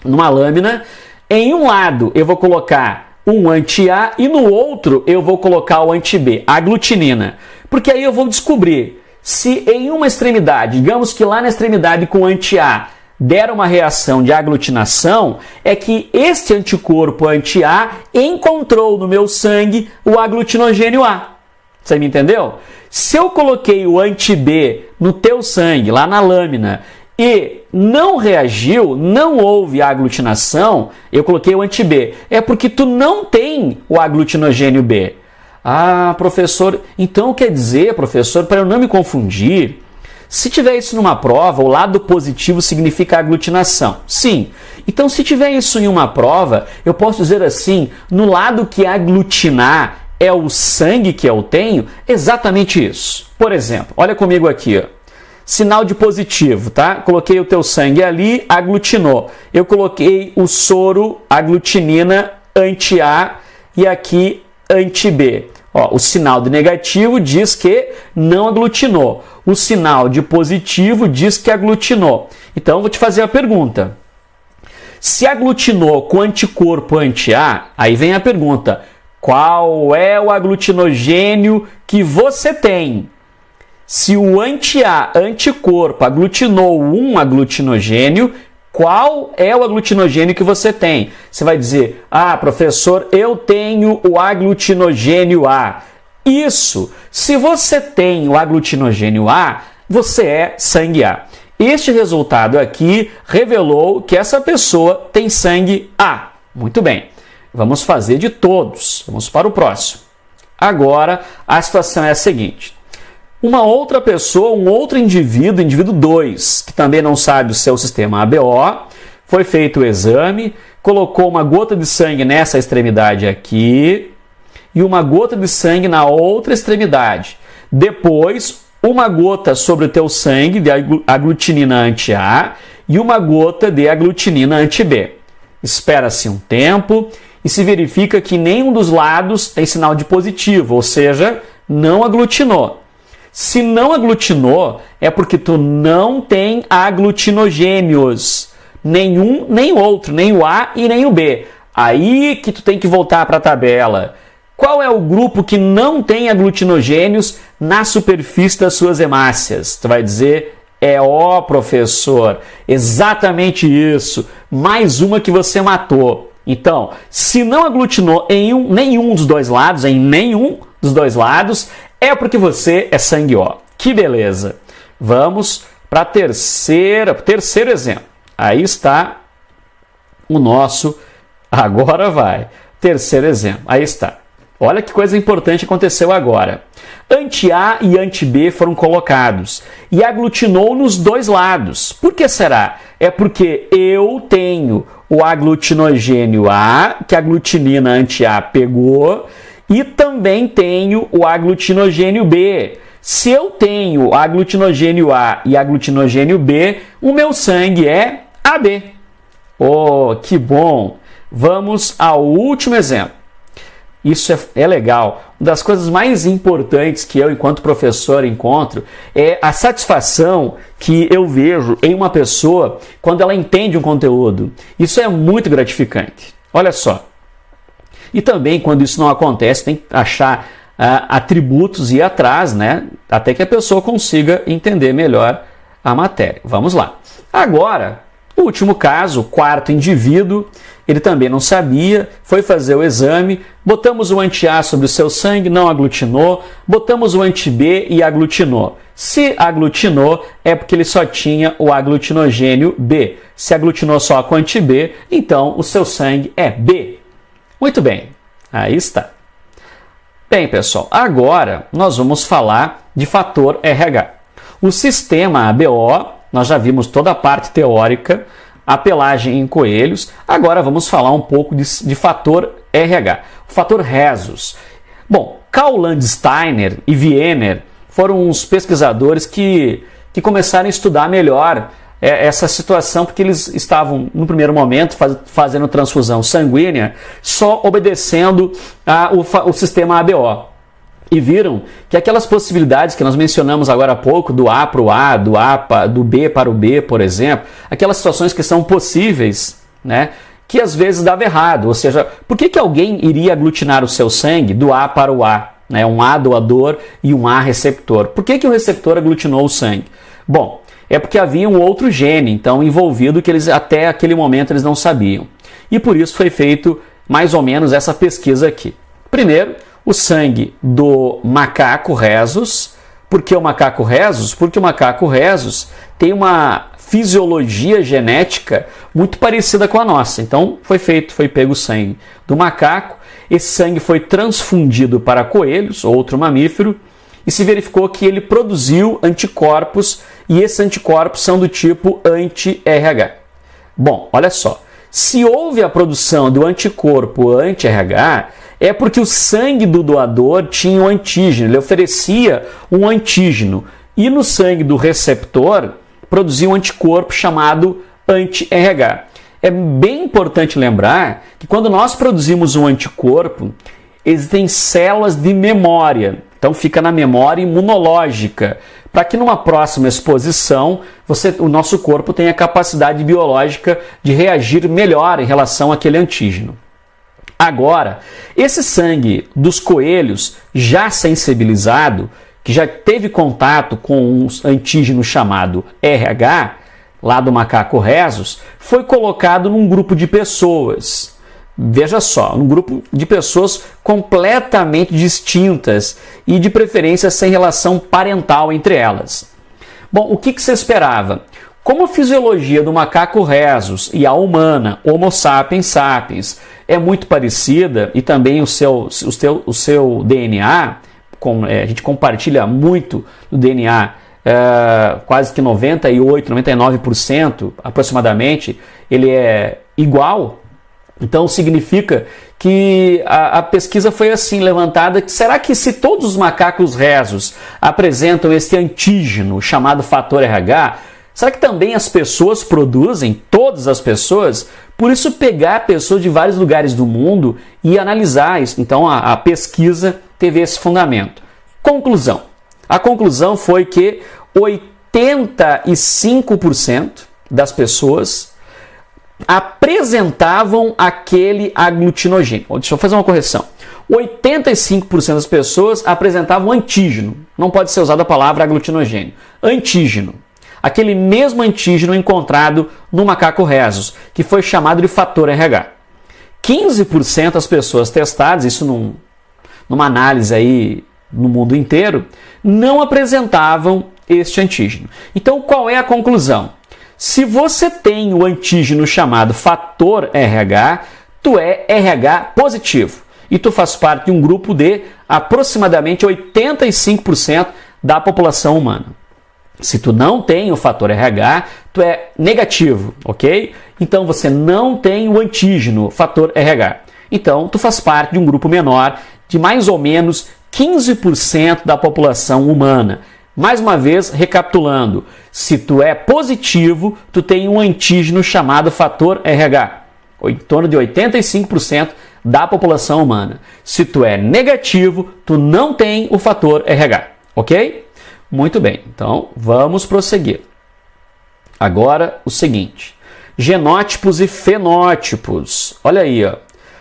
Numa lâmina, em um lado eu vou colocar um anti-A e no outro eu vou colocar o anti-B, a aglutinina. Porque aí eu vou descobrir se em uma extremidade, digamos que lá na extremidade com anti-A, der uma reação de aglutinação, é que este anticorpo anti-A encontrou no meu sangue o aglutinogênio A. Você me entendeu? Se eu coloquei o anti-B no teu sangue, lá na lâmina, e não reagiu, não houve aglutinação, eu coloquei o anti-B. É porque tu não tem o aglutinogênio B. Ah, professor, então quer dizer, professor, para eu não me confundir, se tiver isso numa prova, o lado positivo significa aglutinação. Sim. Então, se tiver isso em uma prova, eu posso dizer assim, no lado que aglutinar é o sangue que eu tenho, exatamente isso. Por exemplo, olha comigo aqui, ó. Sinal de positivo, tá? Coloquei o teu sangue ali, aglutinou. Eu coloquei o soro aglutinina anti-A e aqui anti-B. Ó, o sinal de negativo diz que não aglutinou. O sinal de positivo diz que aglutinou. Então, eu vou te fazer a pergunta. Se aglutinou com anticorpo anti-A, aí vem a pergunta. Qual é o aglutinogênio que você tem? Se o anti-A, anticorpo, aglutinou um aglutinogênio, qual é o aglutinogênio que você tem? Você vai dizer, ah, professor, eu tenho o aglutinogênio A. Isso, se você tem o aglutinogênio A, você é sangue A. Este resultado aqui revelou que essa pessoa tem sangue A. Muito bem, vamos fazer de todos. Vamos para o próximo. Agora, a situação é a seguinte. Uma outra pessoa, um outro indivíduo, indivíduo 2, que também não sabe o seu sistema ABO, foi feito o exame, colocou uma gota de sangue nessa extremidade aqui, e uma gota de sangue na outra extremidade. Depois, uma gota sobre o teu sangue de aglutinina anti-A e uma gota de aglutinina anti-B. Espera-se um tempo e se verifica que nenhum dos lados tem sinal de positivo, ou seja, não aglutinou. Se não aglutinou, é porque tu não tem aglutinogênios. Nenhum, nem o outro, nem o A e nem o B. Aí que tu tem que voltar para a tabela. Qual é o grupo que não tem aglutinogênios na superfície das suas hemácias? Tu vai dizer, é O, professor. Exatamente isso. Mais uma que você matou. Então, se não aglutinou em nenhum dos dois lados, é porque você é sangue O. Que beleza! Vamos para terceiro exemplo. Aí está o nosso, agora vai, terceiro exemplo. Aí está. Olha que coisa importante aconteceu agora. Anti-A e anti-B foram colocados e aglutinou nos dois lados. Por que será? É porque eu tenho o aglutinogênio A, que a aglutinina anti-A pegou, e também tenho o aglutinogênio B. Se eu tenho aglutinogênio A e aglutinogênio B, o meu sangue é AB. Oh, que bom! Vamos ao último exemplo. Isso é legal. Uma das coisas mais importantes que eu, enquanto professor, encontro é a satisfação que eu vejo em uma pessoa quando ela entende um conteúdo. Isso é muito gratificante. Olha só. E também, quando isso não acontece, tem que achar atributos e ir atrás, né? Até que a pessoa consiga entender melhor a matéria. Vamos lá. Agora, o último caso, o quarto indivíduo, ele também não sabia, foi fazer o exame, botamos o anti-A sobre o seu sangue, não aglutinou, botamos o anti-B e aglutinou. Se aglutinou, é porque ele só tinha o aglutinogênio B. Se aglutinou só com anti-B, então o seu sangue é B. Muito bem, aí está. Bem, pessoal, agora nós vamos falar de fator RH. O sistema ABO, nós já vimos toda a parte teórica, a pelagem em coelhos. Agora vamos falar um pouco de fator RH, o fator Rhesus. Bom, Karl Landsteiner e Wiener foram os pesquisadores que começaram a estudar melhor essa situação, porque eles estavam, no primeiro momento, fazendo transfusão sanguínea, só obedecendo o sistema ABO. E viram que aquelas possibilidades que nós mencionamos agora há pouco, do A para o A, do B para o B, por exemplo, aquelas situações que são possíveis, né, que às vezes dava errado. Ou seja, por que alguém iria aglutinar o seu sangue do A para o A? Né, um A doador e um A receptor. Por que o receptor aglutinou o sangue? Bom, é porque havia um outro gene, então, envolvido, que eles até aquele momento eles não sabiam. E por isso foi feito mais ou menos essa pesquisa aqui. Primeiro, o sangue do macaco Rhesus. Por que o macaco Rhesus? Porque o macaco Rhesus tem uma fisiologia genética muito parecida com a nossa. Então, foi pego o sangue do macaco, esse sangue foi transfundido para coelhos, outro mamífero, e se verificou que ele produziu anticorpos, e esses anticorpos são do tipo anti-RH. Bom, olha só, se houve a produção do anticorpo anti-RH, é porque o sangue do doador tinha um antígeno, ele oferecia um antígeno, e no sangue do receptor produzia um anticorpo chamado anti-RH. É bem importante lembrar que quando nós produzimos um anticorpo, existem células de memória, então fica na memória imunológica, para que numa próxima exposição o nosso corpo tenha capacidade biológica de reagir melhor em relação àquele antígeno. Agora, esse sangue dos coelhos já sensibilizado, que já teve contato com um antígeno chamado RH, lá do macaco Rhesus, foi colocado num grupo de pessoas. Veja só, um grupo de pessoas completamente distintas e de preferência sem relação parental entre elas. Bom, o que se esperava? Como a fisiologia do macaco Rhesus e a humana, Homo sapiens sapiens, é muito parecida e também o seu DNA, a gente compartilha muito do DNA, quase que 98%, 99% aproximadamente, ele é igual. Então significa que a pesquisa foi assim levantada, que será que se todos os macacos rezos apresentam esse antígeno chamado fator RH, será que também as pessoas produzem, todas as pessoas? Por isso pegar pessoas de vários lugares do mundo e analisar isso. Então a pesquisa teve esse fundamento. Conclusão. A conclusão foi que 85% das pessoas apresentavam aquele aglutinogênio. Deixa eu fazer uma correção. 85% das pessoas apresentavam antígeno. Não pode ser usada a palavra aglutinogênio. Antígeno. Aquele mesmo antígeno encontrado no macaco rhesus, que foi chamado de fator RH. 15% das pessoas testadas, isso numa análise aí no mundo inteiro, não apresentavam este antígeno. Então, qual é a conclusão? Se você tem o antígeno chamado fator RH, tu é RH positivo e tu faz parte de um grupo de aproximadamente 85% da população humana. Se tu não tem o fator RH, tu é negativo, ok? Então você não tem o antígeno fator RH. Então tu faz parte de um grupo menor de mais ou menos 15% da população humana. Mais uma vez, recapitulando, se tu é positivo, tu tem um antígeno chamado fator RH, em torno de 85% da população humana. Se tu é negativo, tu não tem o fator RH, ok? Muito bem, então vamos prosseguir. Agora o seguinte, genótipos e fenótipos. Olha aí, ó.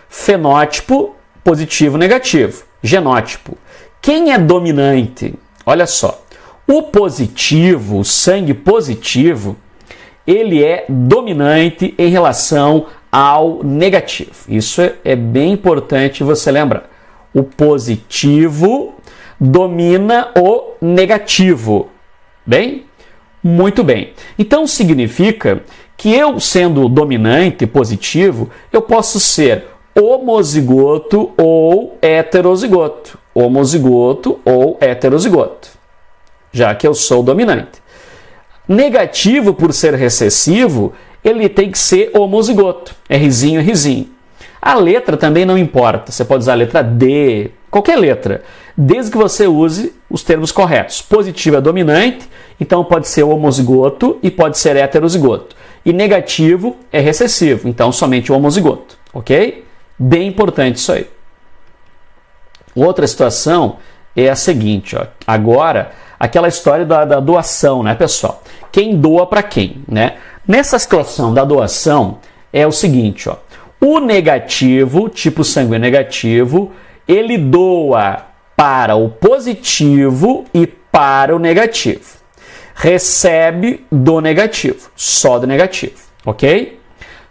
Fenótipo, positivo, negativo. Genótipo. Quem é dominante? Olha só. O positivo, o sangue positivo, ele é dominante em relação ao negativo. Isso é bem importante você lembrar. O positivo domina o negativo. Bem? Muito bem. Então significa que eu, sendo dominante positivo, eu posso ser homozigoto ou heterozigoto. Homozigoto ou heterozigoto, já que eu sou dominante. Negativo, por ser recessivo, ele tem que ser homozigoto. Rzinho, Rzinho. A letra também não importa. Você pode usar a letra D, qualquer letra, desde que você use os termos corretos. Positivo é dominante, então pode ser homozigoto e pode ser heterozigoto. E negativo é recessivo, então somente o homozigoto. Ok? Bem importante isso aí. Outra situação é a seguinte, ó. Agora, aquela história da doação, né, pessoal? Quem doa para quem, né? Nessa situação da doação é o seguinte, ó. O negativo, tipo sangue negativo, ele doa para o positivo e para o negativo. Recebe do negativo, só do negativo, ok?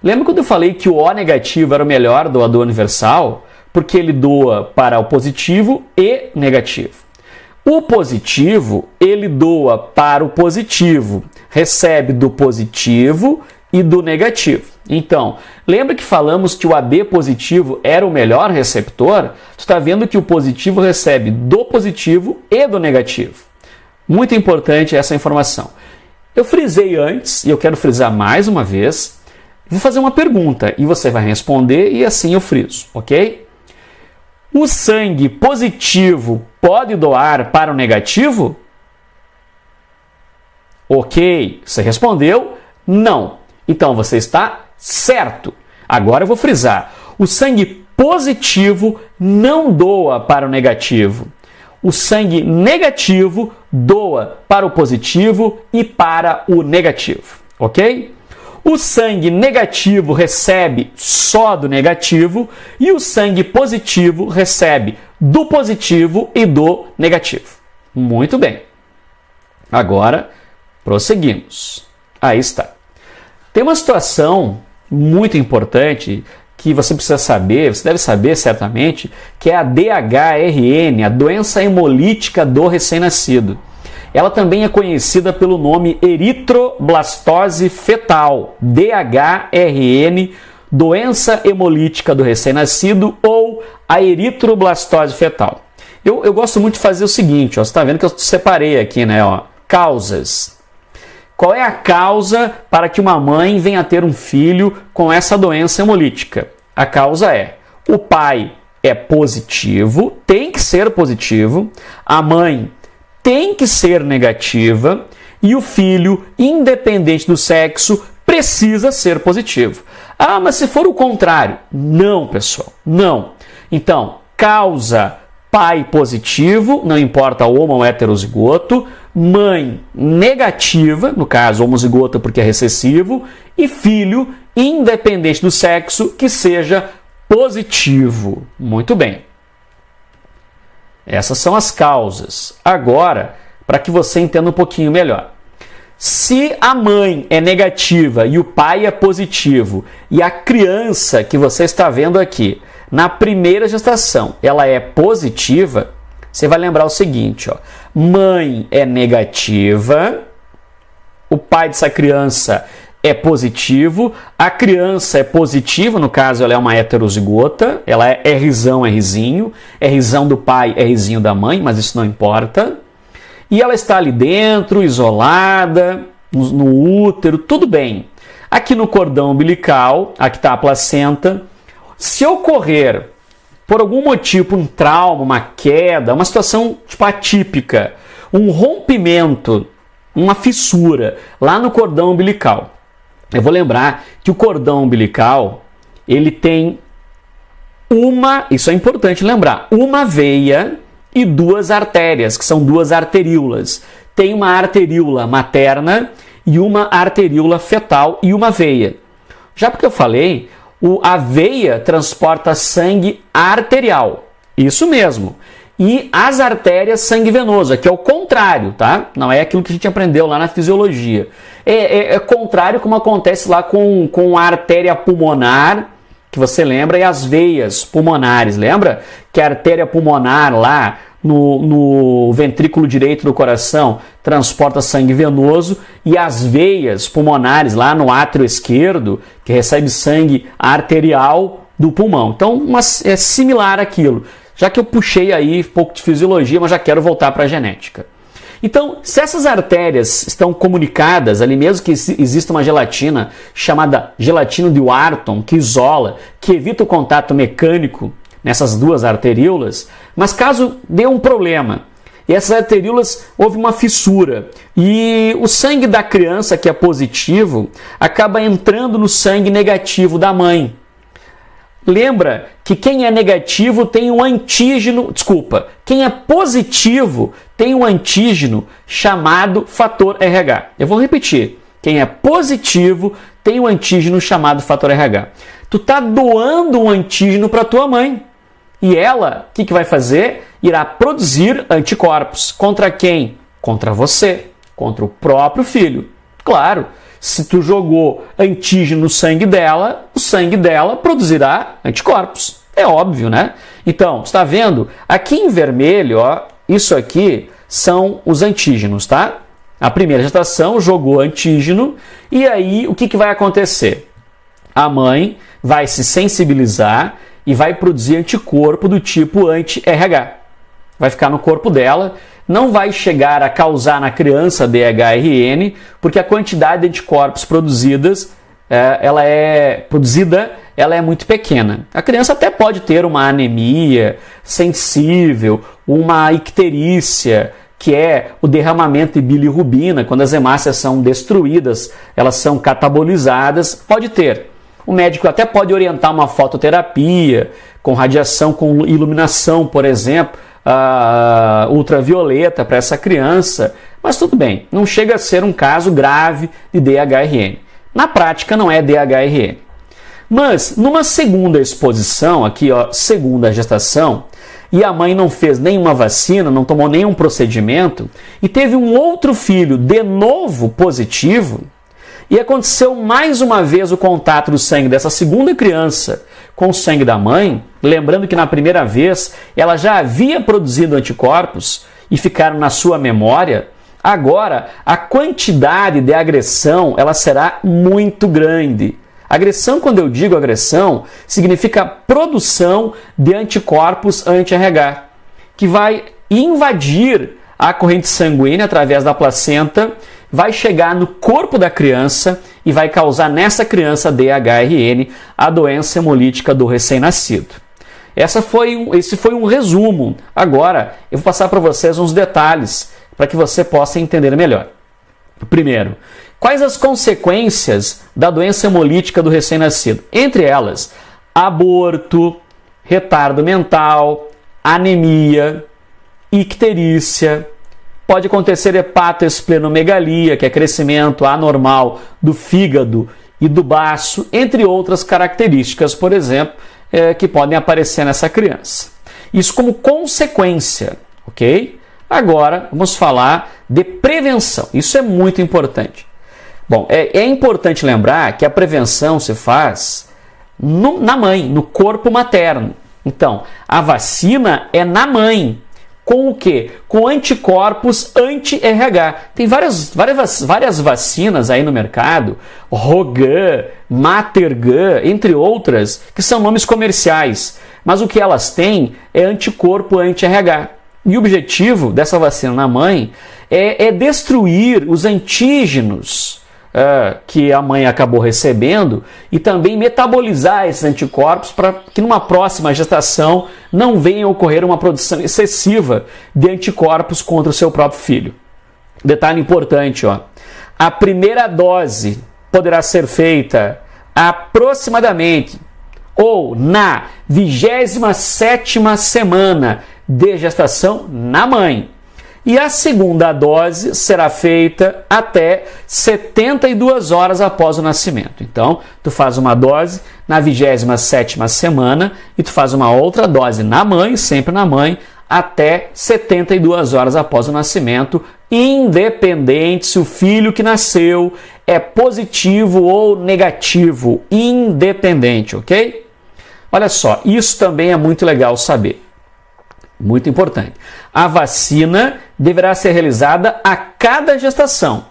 Lembra quando eu falei que o O negativo era o melhor doador universal? Porque ele doa para o positivo e negativo. O positivo, ele doa para o positivo, recebe do positivo e do negativo. Então, lembra que falamos que o AB positivo era o melhor receptor? Tu está vendo que o positivo recebe do positivo e do negativo. Muito importante essa informação. Eu frisei antes, e eu quero frisar mais uma vez. Vou fazer uma pergunta e você vai responder e assim eu friso, ok? O sangue positivo pode doar para o negativo? Ok, você respondeu não. Então você está certo. Agora eu vou frisar. O sangue positivo não doa para o negativo. O sangue negativo doa para o positivo e para o negativo. Ok? O sangue negativo recebe só do negativo e o sangue positivo recebe do positivo e do negativo. Muito bem. Agora, prosseguimos. Aí está. Tem uma situação muito importante que você precisa saber, você deve saber certamente, que é a DHRN, a doença hemolítica do recém-nascido. Ela também é conhecida pelo nome eritroblastose fetal, DHRN, doença hemolítica do recém-nascido ou a eritroblastose fetal. Eu gosto muito de fazer o seguinte, ó, você está vendo que eu separei aqui, né? Ó, causas. Qual é a causa para que uma mãe venha a ter um filho com essa doença hemolítica? A causa é O pai é positivo, tem que ser positivo, a mãe tem que ser negativa e o filho, independente do sexo, precisa ser positivo. Ah, mas se for o contrário? Não, pessoal, não. Então, causa pai positivo, não importa homo ou heterozigoto, mãe negativa, no caso homozigota porque é recessivo, e filho, independente do sexo, que seja positivo. Muito bem. Essas são as causas. Agora, para que você entenda um pouquinho melhor. Se a mãe é negativa e o pai é positivo, e a criança que você está vendo aqui, na primeira gestação, ela é positiva, você vai lembrar o seguinte, ó, mãe é negativa, o pai dessa criança é positivo, a criança é positiva, no caso ela é uma heterozigota, ela é Rzão, Rzinho, Rzão do pai, Rzinho da mãe, mas isso não importa. E ela está ali dentro, isolada, no útero, tudo bem. Aqui no cordão umbilical, aqui está a placenta. Se ocorrer, por algum motivo, um trauma, uma queda, uma situação tipo atípica, um rompimento, uma fissura lá no cordão umbilical. Eu vou lembrar que o cordão umbilical, ele tem isso é importante lembrar, uma veia e duas artérias, que são duas arteríolas. Tem uma arteríola materna e uma arteríola fetal e uma veia. Já porque eu falei, a veia transporta sangue arterial. Isso mesmo. E as artérias sangue venoso, que é o contrário, tá? Não é aquilo que a gente aprendeu lá na fisiologia. É contrário como acontece lá com a artéria pulmonar, que você lembra, e as veias pulmonares. Lembra que a artéria pulmonar lá no ventrículo direito do coração transporta sangue venoso e as veias pulmonares lá no átrio esquerdo, que recebe sangue arterial do pulmão. Então é similar aquilo. Já que eu puxei aí um pouco de fisiologia, mas já quero voltar para a genética. Então, se essas artérias estão comunicadas, ali mesmo que exista uma gelatina chamada gelatina de Wharton, que isola, que evita o contato mecânico nessas duas arteríolas, mas caso dê um problema, e essas arteríolas houve uma fissura, e o sangue da criança que é positivo acaba entrando no sangue negativo da mãe. Lembra que quem é negativo tem um antígeno, quem é positivo tem um antígeno chamado fator RH. Eu vou repetir. Quem é positivo tem um antígeno chamado fator RH. Tu tá doando um antígeno para tua mãe. E ela, o que vai fazer? Irá produzir anticorpos. Contra quem? Contra você. Contra o próprio filho. Claro. Se tu jogou antígeno no sangue dela, o sangue dela produzirá anticorpos. É óbvio, né? Então, está vendo? Aqui em vermelho, ó, isso aqui são os antígenos, tá? A primeira gestação jogou antígeno e aí o que vai acontecer? A mãe vai se sensibilizar e vai produzir anticorpo do tipo anti-RH. Vai ficar no corpo dela. Não vai chegar a causar na criança DHRN, porque a quantidade de anticorpos produzidas, ela é muito pequena. A criança até pode ter uma anemia sensível, uma icterícia, que é o derramamento de bilirrubina, quando as hemácias são destruídas, elas são catabolizadas, pode ter. O médico até pode orientar uma fototerapia, com radiação, com iluminação, por exemplo, ultravioleta para essa criança, mas tudo bem, não chega a ser um caso grave de DHRN. Na prática não é DHRN. Mas numa segunda exposição, aqui ó, segunda gestação, e a mãe não fez nenhuma vacina, não tomou nenhum procedimento, e teve um outro filho de novo positivo, e aconteceu mais uma vez o contato do sangue dessa segunda criança com o sangue da mãe, lembrando que na primeira vez ela já havia produzido anticorpos e ficaram na sua memória, agora a quantidade de agressão ela será muito grande. Agressão, quando eu digo agressão, significa produção de anticorpos anti-RH, que vai invadir a corrente sanguínea através da placenta, vai chegar no corpo da criança e vai causar nessa criança DHRN, a doença hemolítica do recém-nascido. esse foi um resumo. Agora eu vou passar para vocês uns detalhes para que você possa entender melhor. Primeiro, quais as consequências da doença hemolítica do recém-nascido? Entre elas, aborto, retardo mental, anemia, icterícia, pode acontecer hepatoesplenomegalia, que é crescimento anormal do fígado e do baço, entre outras características, por exemplo, que podem aparecer nessa criança. Isso como consequência, ok? Agora, vamos falar de prevenção. Isso é muito importante. Bom, é importante lembrar que a prevenção se faz na mãe, no corpo materno. Então, a vacina é na mãe. Com o quê? Com anticorpos anti-RH. Tem várias vacinas aí no mercado, Rogan, Matergan, entre outras, que são nomes comerciais. Mas o que elas têm é anticorpo anti-RH. E o objetivo dessa vacina na mãe é destruir os antígenos que a mãe acabou recebendo e também metabolizar esses anticorpos para que numa próxima gestação não venha a ocorrer uma produção excessiva de anticorpos contra o seu próprio filho. Detalhe importante, a primeira dose poderá ser feita aproximadamente ou na 27ª semana de gestação na mãe. E a segunda dose será feita até 72 horas após o nascimento. Então, tu faz uma dose na 27ª semana e tu faz uma outra dose na mãe, sempre na mãe, até 72 horas após o nascimento, independente se o filho que nasceu é positivo ou negativo, independente, ok? Olha só, isso também é muito legal saber. Muito importante. A vacina deverá ser realizada a cada gestação.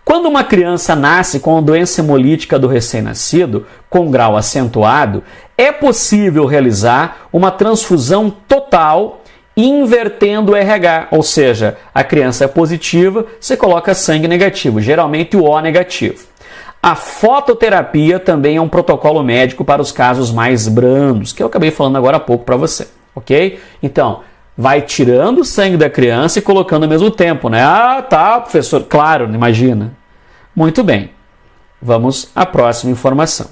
Quando uma criança nasce com a doença hemolítica do recém-nascido, com grau acentuado, é possível realizar uma transfusão total invertendo o RH, ou seja, a criança é positiva, você coloca sangue negativo, geralmente o O negativo. A fototerapia também é um protocolo médico para os casos mais brandos, que eu acabei falando agora há pouco para você. Ok? Então, vai tirando o sangue da criança e colocando ao mesmo tempo, né? Ah, tá, professor. Claro, imagina. Muito bem. Vamos à próxima informação.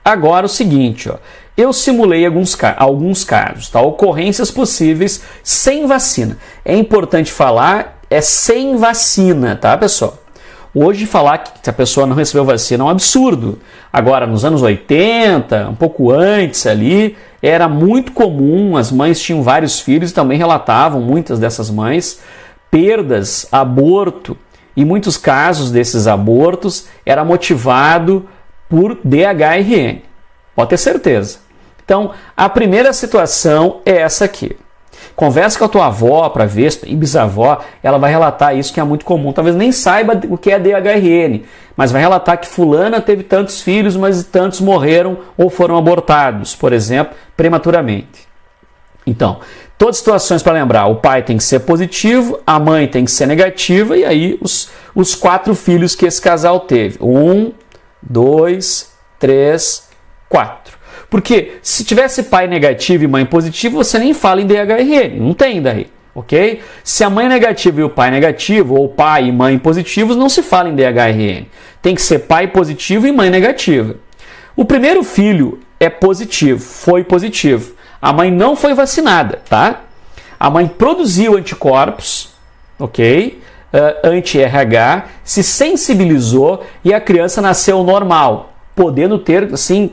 Agora o seguinte, eu simulei alguns casos, tá? Ocorrências possíveis sem vacina. É importante falar, sem vacina, tá, pessoal? Hoje falar que a pessoa não recebeu vacina é um absurdo. Agora, nos anos 80, um pouco antes ali, era muito comum, as mães tinham vários filhos e também relatavam, muitas dessas mães, perdas, aborto. E muitos casos desses abortos era motivado por DHRN. Pode ter certeza. Então, a primeira situação é essa aqui. Conversa com a tua avó para ver, e bisavó, ela vai relatar isso que é muito comum. Talvez nem saiba o que é DHRN, mas vai relatar que fulana teve tantos filhos, mas tantos morreram ou foram abortados, por exemplo, prematuramente. Então, todas as situações para lembrar, o pai tem que ser positivo, a mãe tem que ser negativa, e aí os 4 filhos que esse casal teve. 1, 2, 3, 4. Porque se tivesse pai negativo e mãe positivo, você nem fala em DHRN, não tem daí, ok? Se a mãe é negativa e o pai é negativo, ou pai e mãe positivos, não se fala em DHRN. Tem que ser pai positivo e mãe negativa. O primeiro filho é positivo, foi positivo. A mãe não foi vacinada, tá? A mãe produziu anticorpos, ok? Anti-RH, se sensibilizou e a criança nasceu normal, podendo ter, assim,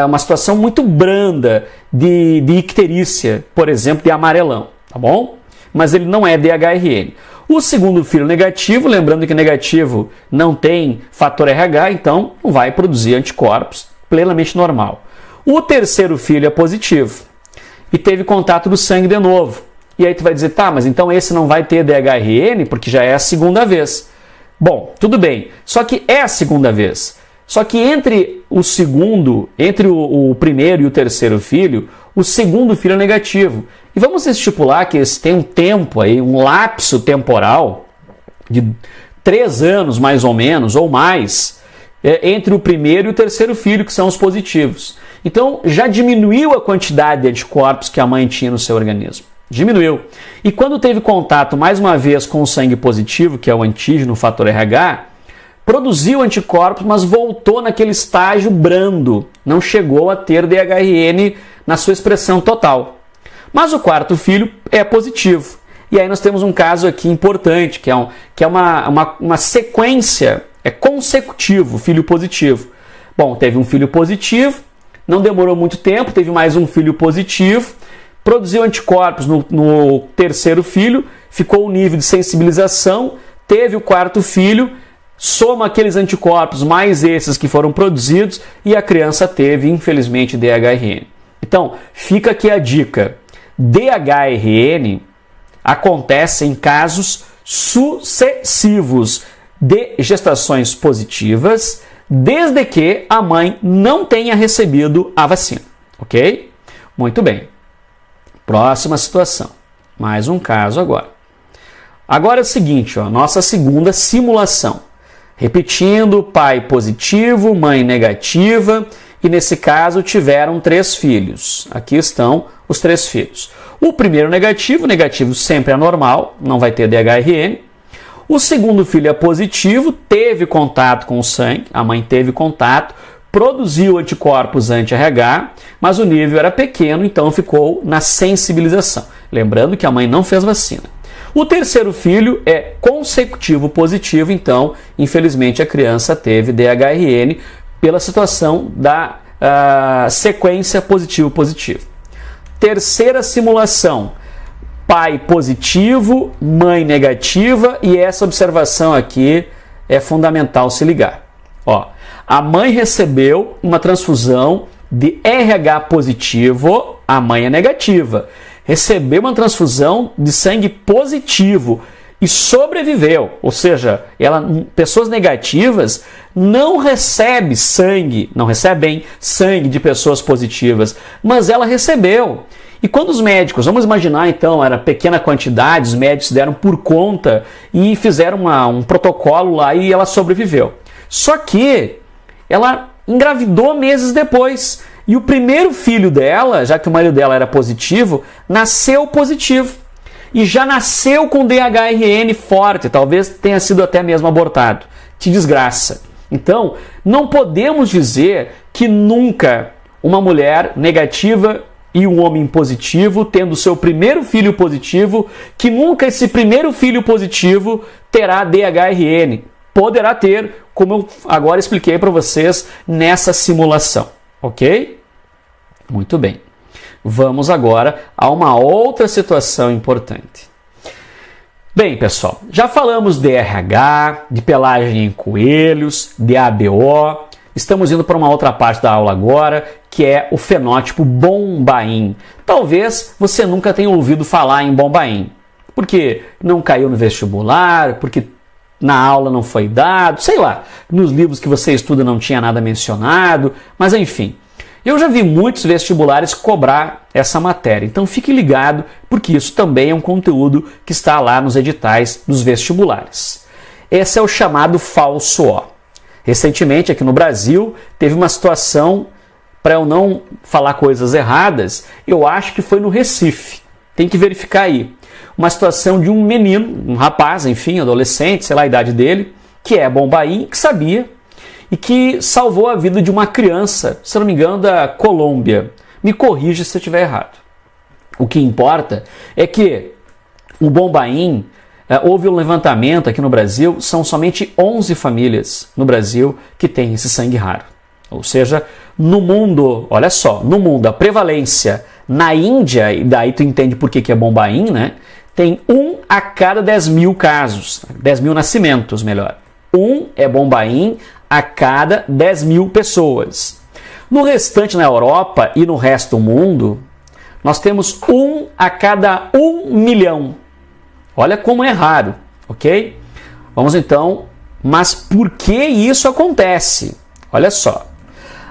uma situação muito branda de icterícia, por exemplo, de amarelão, tá bom? Mas ele não é DHRN. O segundo filho negativo, lembrando que negativo não tem fator RH, então não vai produzir anticorpos, plenamente normal. O terceiro filho é positivo e teve contato do sangue de novo. E aí tu vai dizer, tá, mas então esse não vai ter DHRN porque já é a segunda vez. Bom, tudo bem, só que é a segunda vez. Só que entre o primeiro e o terceiro filho, o segundo filho é negativo. E vamos estipular que esse tem um tempo aí, um lapso temporal de 3 anos mais ou menos, ou mais, entre o primeiro e o terceiro filho, que são os positivos. Então já diminuiu a quantidade de anticorpos que a mãe tinha no seu organismo. Diminuiu. E quando teve contato mais uma vez com o sangue positivo, que é o antígeno, o fator RH, produziu anticorpos, mas voltou naquele estágio brando. Não chegou a ter DHRN na sua expressão total. Mas o quarto filho é positivo. E aí nós temos um caso aqui importante, que é uma sequência, é consecutivo, filho positivo. Bom, teve um filho positivo, não demorou muito tempo, teve mais um filho positivo, produziu anticorpos no terceiro filho, ficou o nível de sensibilização, teve o quarto filho, soma aqueles anticorpos mais esses que foram produzidos e a criança teve, infelizmente, DHRN. Então, fica aqui a dica. DHRN acontece em casos sucessivos de gestações positivas, desde que a mãe não tenha recebido a vacina, ok? Muito bem. Próxima situação. Mais um caso agora. Agora é o seguinte, ó, nossa segunda simulação. Repetindo, pai positivo, mãe negativa, e nesse caso tiveram 3 filhos. Aqui estão os 3 filhos. O primeiro negativo sempre é normal, não vai ter DHRN. O segundo filho é positivo, teve contato com o sangue, a mãe teve contato, produziu anticorpos anti-RH, mas o nível era pequeno, então ficou na sensibilização. Lembrando que a mãe não fez vacina. O terceiro filho é consecutivo positivo, então, infelizmente, a criança teve DHRN pela situação da sequência positivo-positivo. Terceira simulação, pai positivo, mãe negativa, e essa observação aqui é fundamental se ligar. Ó, a mãe recebeu uma transfusão de RH positivo, a mãe é negativa. Recebeu uma transfusão de sangue positivo e sobreviveu. Ou seja, pessoas negativas não recebem sangue de pessoas positivas, mas ela recebeu. E quando os médicos, vamos imaginar então, era pequena quantidade, os médicos deram por conta e fizeram um protocolo lá e ela sobreviveu. Só que ela engravidou meses depois. E o primeiro filho dela, já que o marido dela era positivo, nasceu positivo. E já nasceu com DHRN forte, talvez tenha sido até mesmo abortado. Que desgraça. Então, não podemos dizer que nunca uma mulher negativa e um homem positivo, tendo seu primeiro filho positivo, que nunca esse primeiro filho positivo terá DHRN. Poderá ter, como eu agora expliquei para vocês nessa simulação. Ok? Muito bem. Vamos agora a uma outra situação importante. Bem, pessoal, já falamos de RH, de pelagem em coelhos, de ABO. Estamos indo para uma outra parte da aula agora, que é o fenótipo Bombaim. Talvez você nunca tenha ouvido falar em Bombaim, porque não caiu no vestibular, porque na aula não foi dado, sei lá, nos livros que você estuda não tinha nada mencionado, mas enfim. Eu já vi muitos vestibulares cobrar essa matéria, então fique ligado, porque isso também é um conteúdo que está lá nos editais dos vestibulares. Esse é o chamado falso O. Recentemente, aqui no Brasil, teve uma situação, para eu não falar coisas erradas, eu acho que foi no Recife, tem que verificar aí. Uma situação de um menino, um rapaz, enfim, adolescente, sei lá a idade dele, que é bombaim, que sabia, e que salvou a vida de uma criança, se não me engano, da Colômbia. Me corrija se eu estiver errado. O que importa é que o Bombaim, houve um levantamento aqui no Brasil, são somente 11 famílias no Brasil que têm esse sangue raro. Ou seja, no mundo, olha só, no mundo a prevalência na Índia, e daí tu entende por que é Bombaim, né? Tem 1 a cada 10 mil casos, 10 mil nascimentos, melhor. 1 é Bombaim a cada 10 mil pessoas. No restante, na Europa e no resto do mundo, nós temos 1 a cada 1 milhão. Olha como é raro, ok? Vamos então, mas por que isso acontece? Olha só,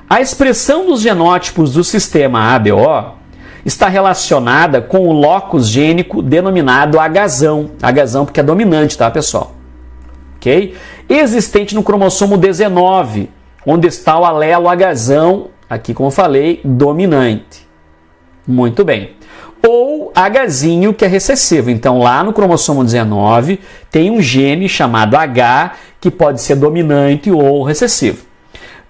a expressão dos genótipos do sistema ABO está relacionada com o locus gênico denominado Hzão porque é dominante, tá, pessoal? Ok? Existente no cromossomo 19, onde está o alelo Hzão aqui como eu falei, dominante. Muito bem. Ou Hzinho, que é recessivo. Então lá no cromossomo 19 tem um gene chamado H que pode ser dominante ou recessivo.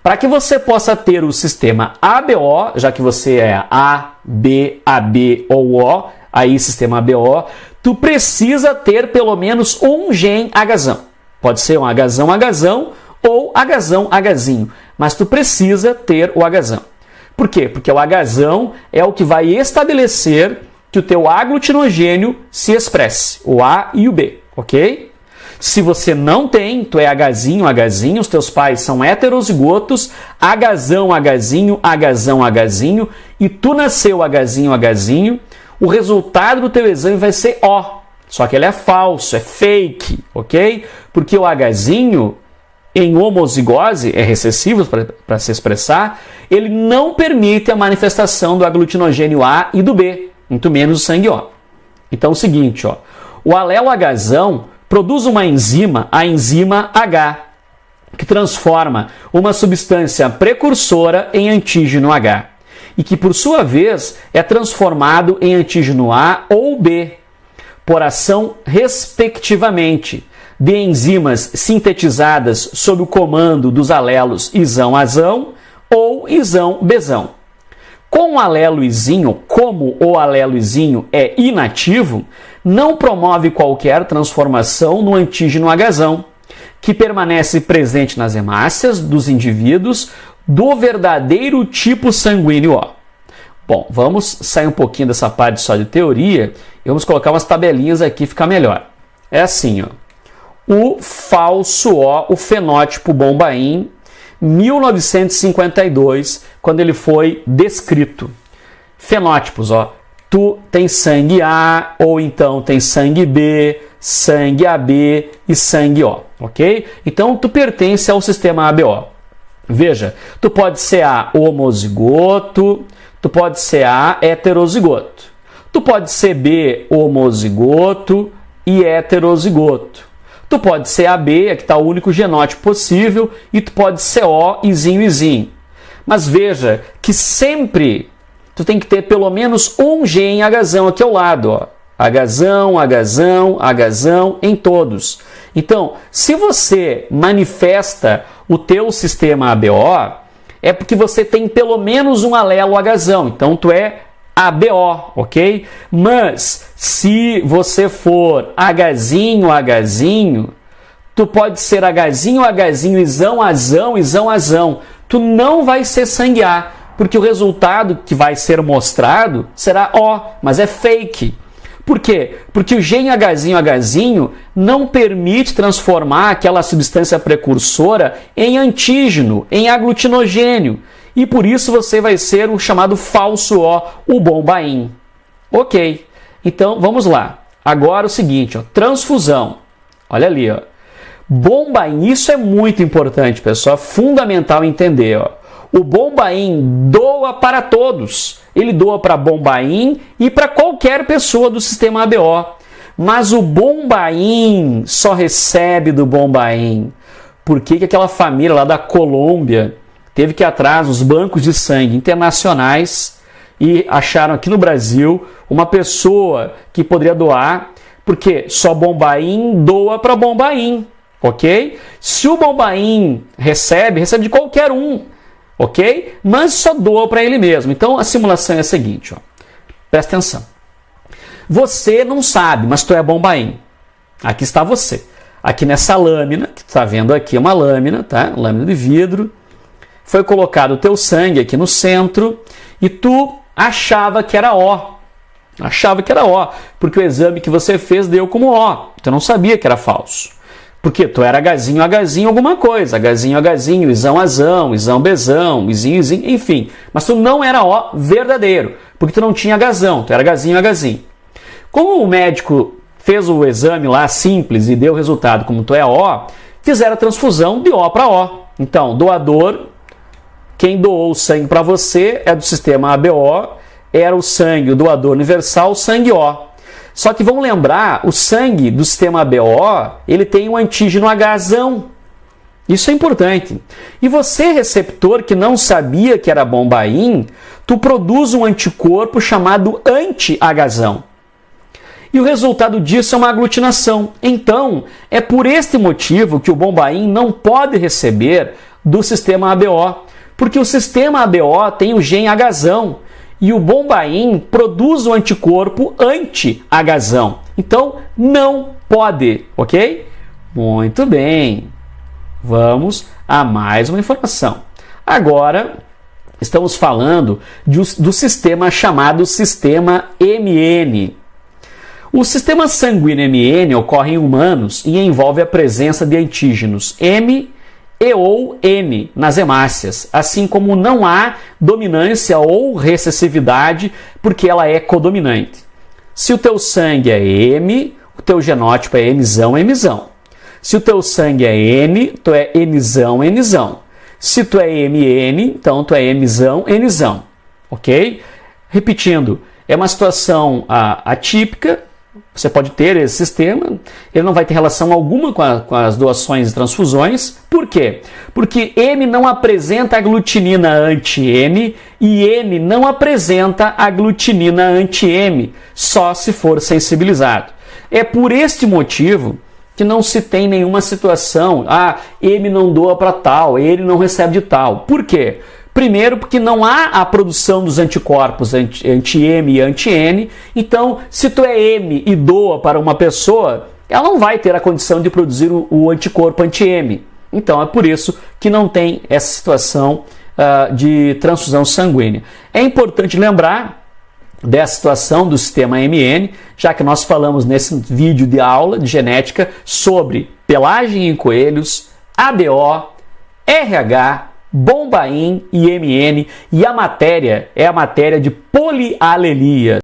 Para que você possa ter o sistema ABO, já que você é A, B, AB ou O, aí sistema ABO, tu precisa ter pelo menos um gene Hzão. Pode ser um Hzão ou Hzinho, mas tu precisa ter o Hzão. Por quê? Porque o Hzão é o que vai estabelecer que o teu aglutinogênio se expresse, o A e o B, ok? Se você não tem, tu é Hzinho, os teus pais são heterozigotos, Hzinho, e tu nasceu Hzinho, o resultado do teu exame vai ser O. Só que ele é falso, é fake, ok? Porque o Hzinho, em homozigose, é recessivo para se expressar, ele não permite a manifestação do aglutinogênio A e do B, muito menos o sangue O. Então é o seguinte, ó, o alelo Hzão produz uma enzima, a enzima H, que transforma uma substância precursora em antígeno H, e que por sua vez é transformado em antígeno A ou B, por ação respectivamente de enzimas sintetizadas sob o comando dos alelos Izão-Azão ou Izão-Bezão. Com o alelo Izinho, como o alelo Izinho é inativo, não promove qualquer transformação no antígeno Hzão, que permanece presente nas hemácias dos indivíduos do verdadeiro tipo sanguíneo O. Bom, vamos sair um pouquinho dessa parte só de teoria e vamos colocar umas tabelinhas aqui, fica melhor. É assim, ó. O falso O, o fenótipo Bombaim, 1952, quando ele foi descrito. Fenótipos, ó. Tu tem sangue A, ou então tem sangue B, sangue AB e sangue O, ok? Então, tu pertence ao sistema ABO. Veja, tu pode ser A homozigoto, tu pode ser A heterozigoto. Tu pode ser B homozigoto e heterozigoto. Tu pode ser AB, aqui está o único genótipo possível, e tu pode ser O, Izinho. Mas veja que sempre tu tem que ter pelo menos um gene Hzão aqui ao lado, ó. Hzão em todos. Então, se você manifesta o teu sistema ABO, é porque você tem pelo menos um alelo Hzão. Então, tu é ABO, ok? Mas, se você for Hzinho, tu pode ser Hzinho, Izão. Tu não vai ser sangue A, porque o resultado que vai ser mostrado será O, mas é fake. Por quê? Porque o gene Hzinho não permite transformar aquela substância precursora em antígeno, em aglutinogênio. E por isso você vai ser o chamado falso O, o Bombaim. Ok, então vamos lá. Agora o seguinte, ó, transfusão. Olha ali, ó. Bombaim, isso é muito importante, pessoal, é fundamental entender, ó. O Bombaim doa para todos. Ele doa para Bombaim e para qualquer pessoa do sistema ABO. Mas o Bombaim só recebe do Bombaim. Por que aquela família lá da Colômbia teve que ir atrás dos bancos de sangue internacionais e acharam aqui no Brasil uma pessoa que poderia doar, porque só Bombaim doa para Bombaim, ok? Se o Bombaim recebe de qualquer um, ok? Mas só doa para ele mesmo. Então a simulação é a seguinte, ó. Presta atenção. Você não sabe, mas tu é Bombaim. Aqui está você. Aqui nessa lâmina, que tu está vendo aqui, é uma lâmina, tá? Lâmina de vidro. Foi colocado o teu sangue aqui no centro e tu achava que era O. Achava que era O, porque o exame que você fez deu como O. Tu não sabia que era falso. Porque tu era Hzinho alguma coisa. Hzinho, Izão-Azão, Izão-Bezão, Izinho, enfim. Mas tu não era O verdadeiro, porque tu não tinha Hzão, tu era Hzinho. Como o médico fez o exame lá simples e deu o resultado como tu é O, fizeram a transfusão de O para O. Então, doador, quem doou o sangue para você é do sistema ABO, era o sangue, o doador universal, o sangue O. Só que vamos lembrar, o sangue do sistema ABO, ele tem um antígeno Hzão. Isso é importante. E você, receptor, que não sabia que era bombaim, tu produz um anticorpo chamado anti-agazão. E o resultado disso é uma aglutinação. Então, é por este motivo que o bombaim não pode receber do sistema ABO, porque o sistema ABO tem o gene agazão e o bombaim produz o anticorpo anti-agazão. Então, não pode, ok? Muito bem. Vamos a mais uma informação. Agora, estamos falando do sistema chamado sistema MN. O sistema sanguíneo MN ocorre em humanos e envolve a presença de antígenos M e ou N nas hemácias, assim como não há dominância ou recessividade, porque ela é codominante. Se o teu sangue é M, o teu genótipo é Mzão, Mzão. Se o teu sangue é N, tu é Nzão, Nzão. Se tu é MN, então tu é Mzão, Nzão. Ok? Repetindo, é uma situação atípica. Você pode ter esse sistema, ele não vai ter relação alguma com as doações e transfusões. Por quê? Porque M não apresenta aglutinina anti-N e N não apresenta aglutinina anti-M, só se for sensibilizado. É por este motivo que não se tem nenhuma situação, M não doa para tal, ele não recebe de tal. Por quê? Primeiro, porque não há a produção dos anticorpos anti-M e anti-N. Então, se tu é M e doa para uma pessoa, ela não vai ter a condição de produzir o anticorpo anti-M. Então, é por isso que não tem essa situação de transfusão sanguínea. É importante lembrar dessa situação do sistema MN, já que nós falamos nesse vídeo de aula de genética sobre pelagem em coelhos, ABO, RH, bombaim e MN, e a matéria é a matéria de polialelia.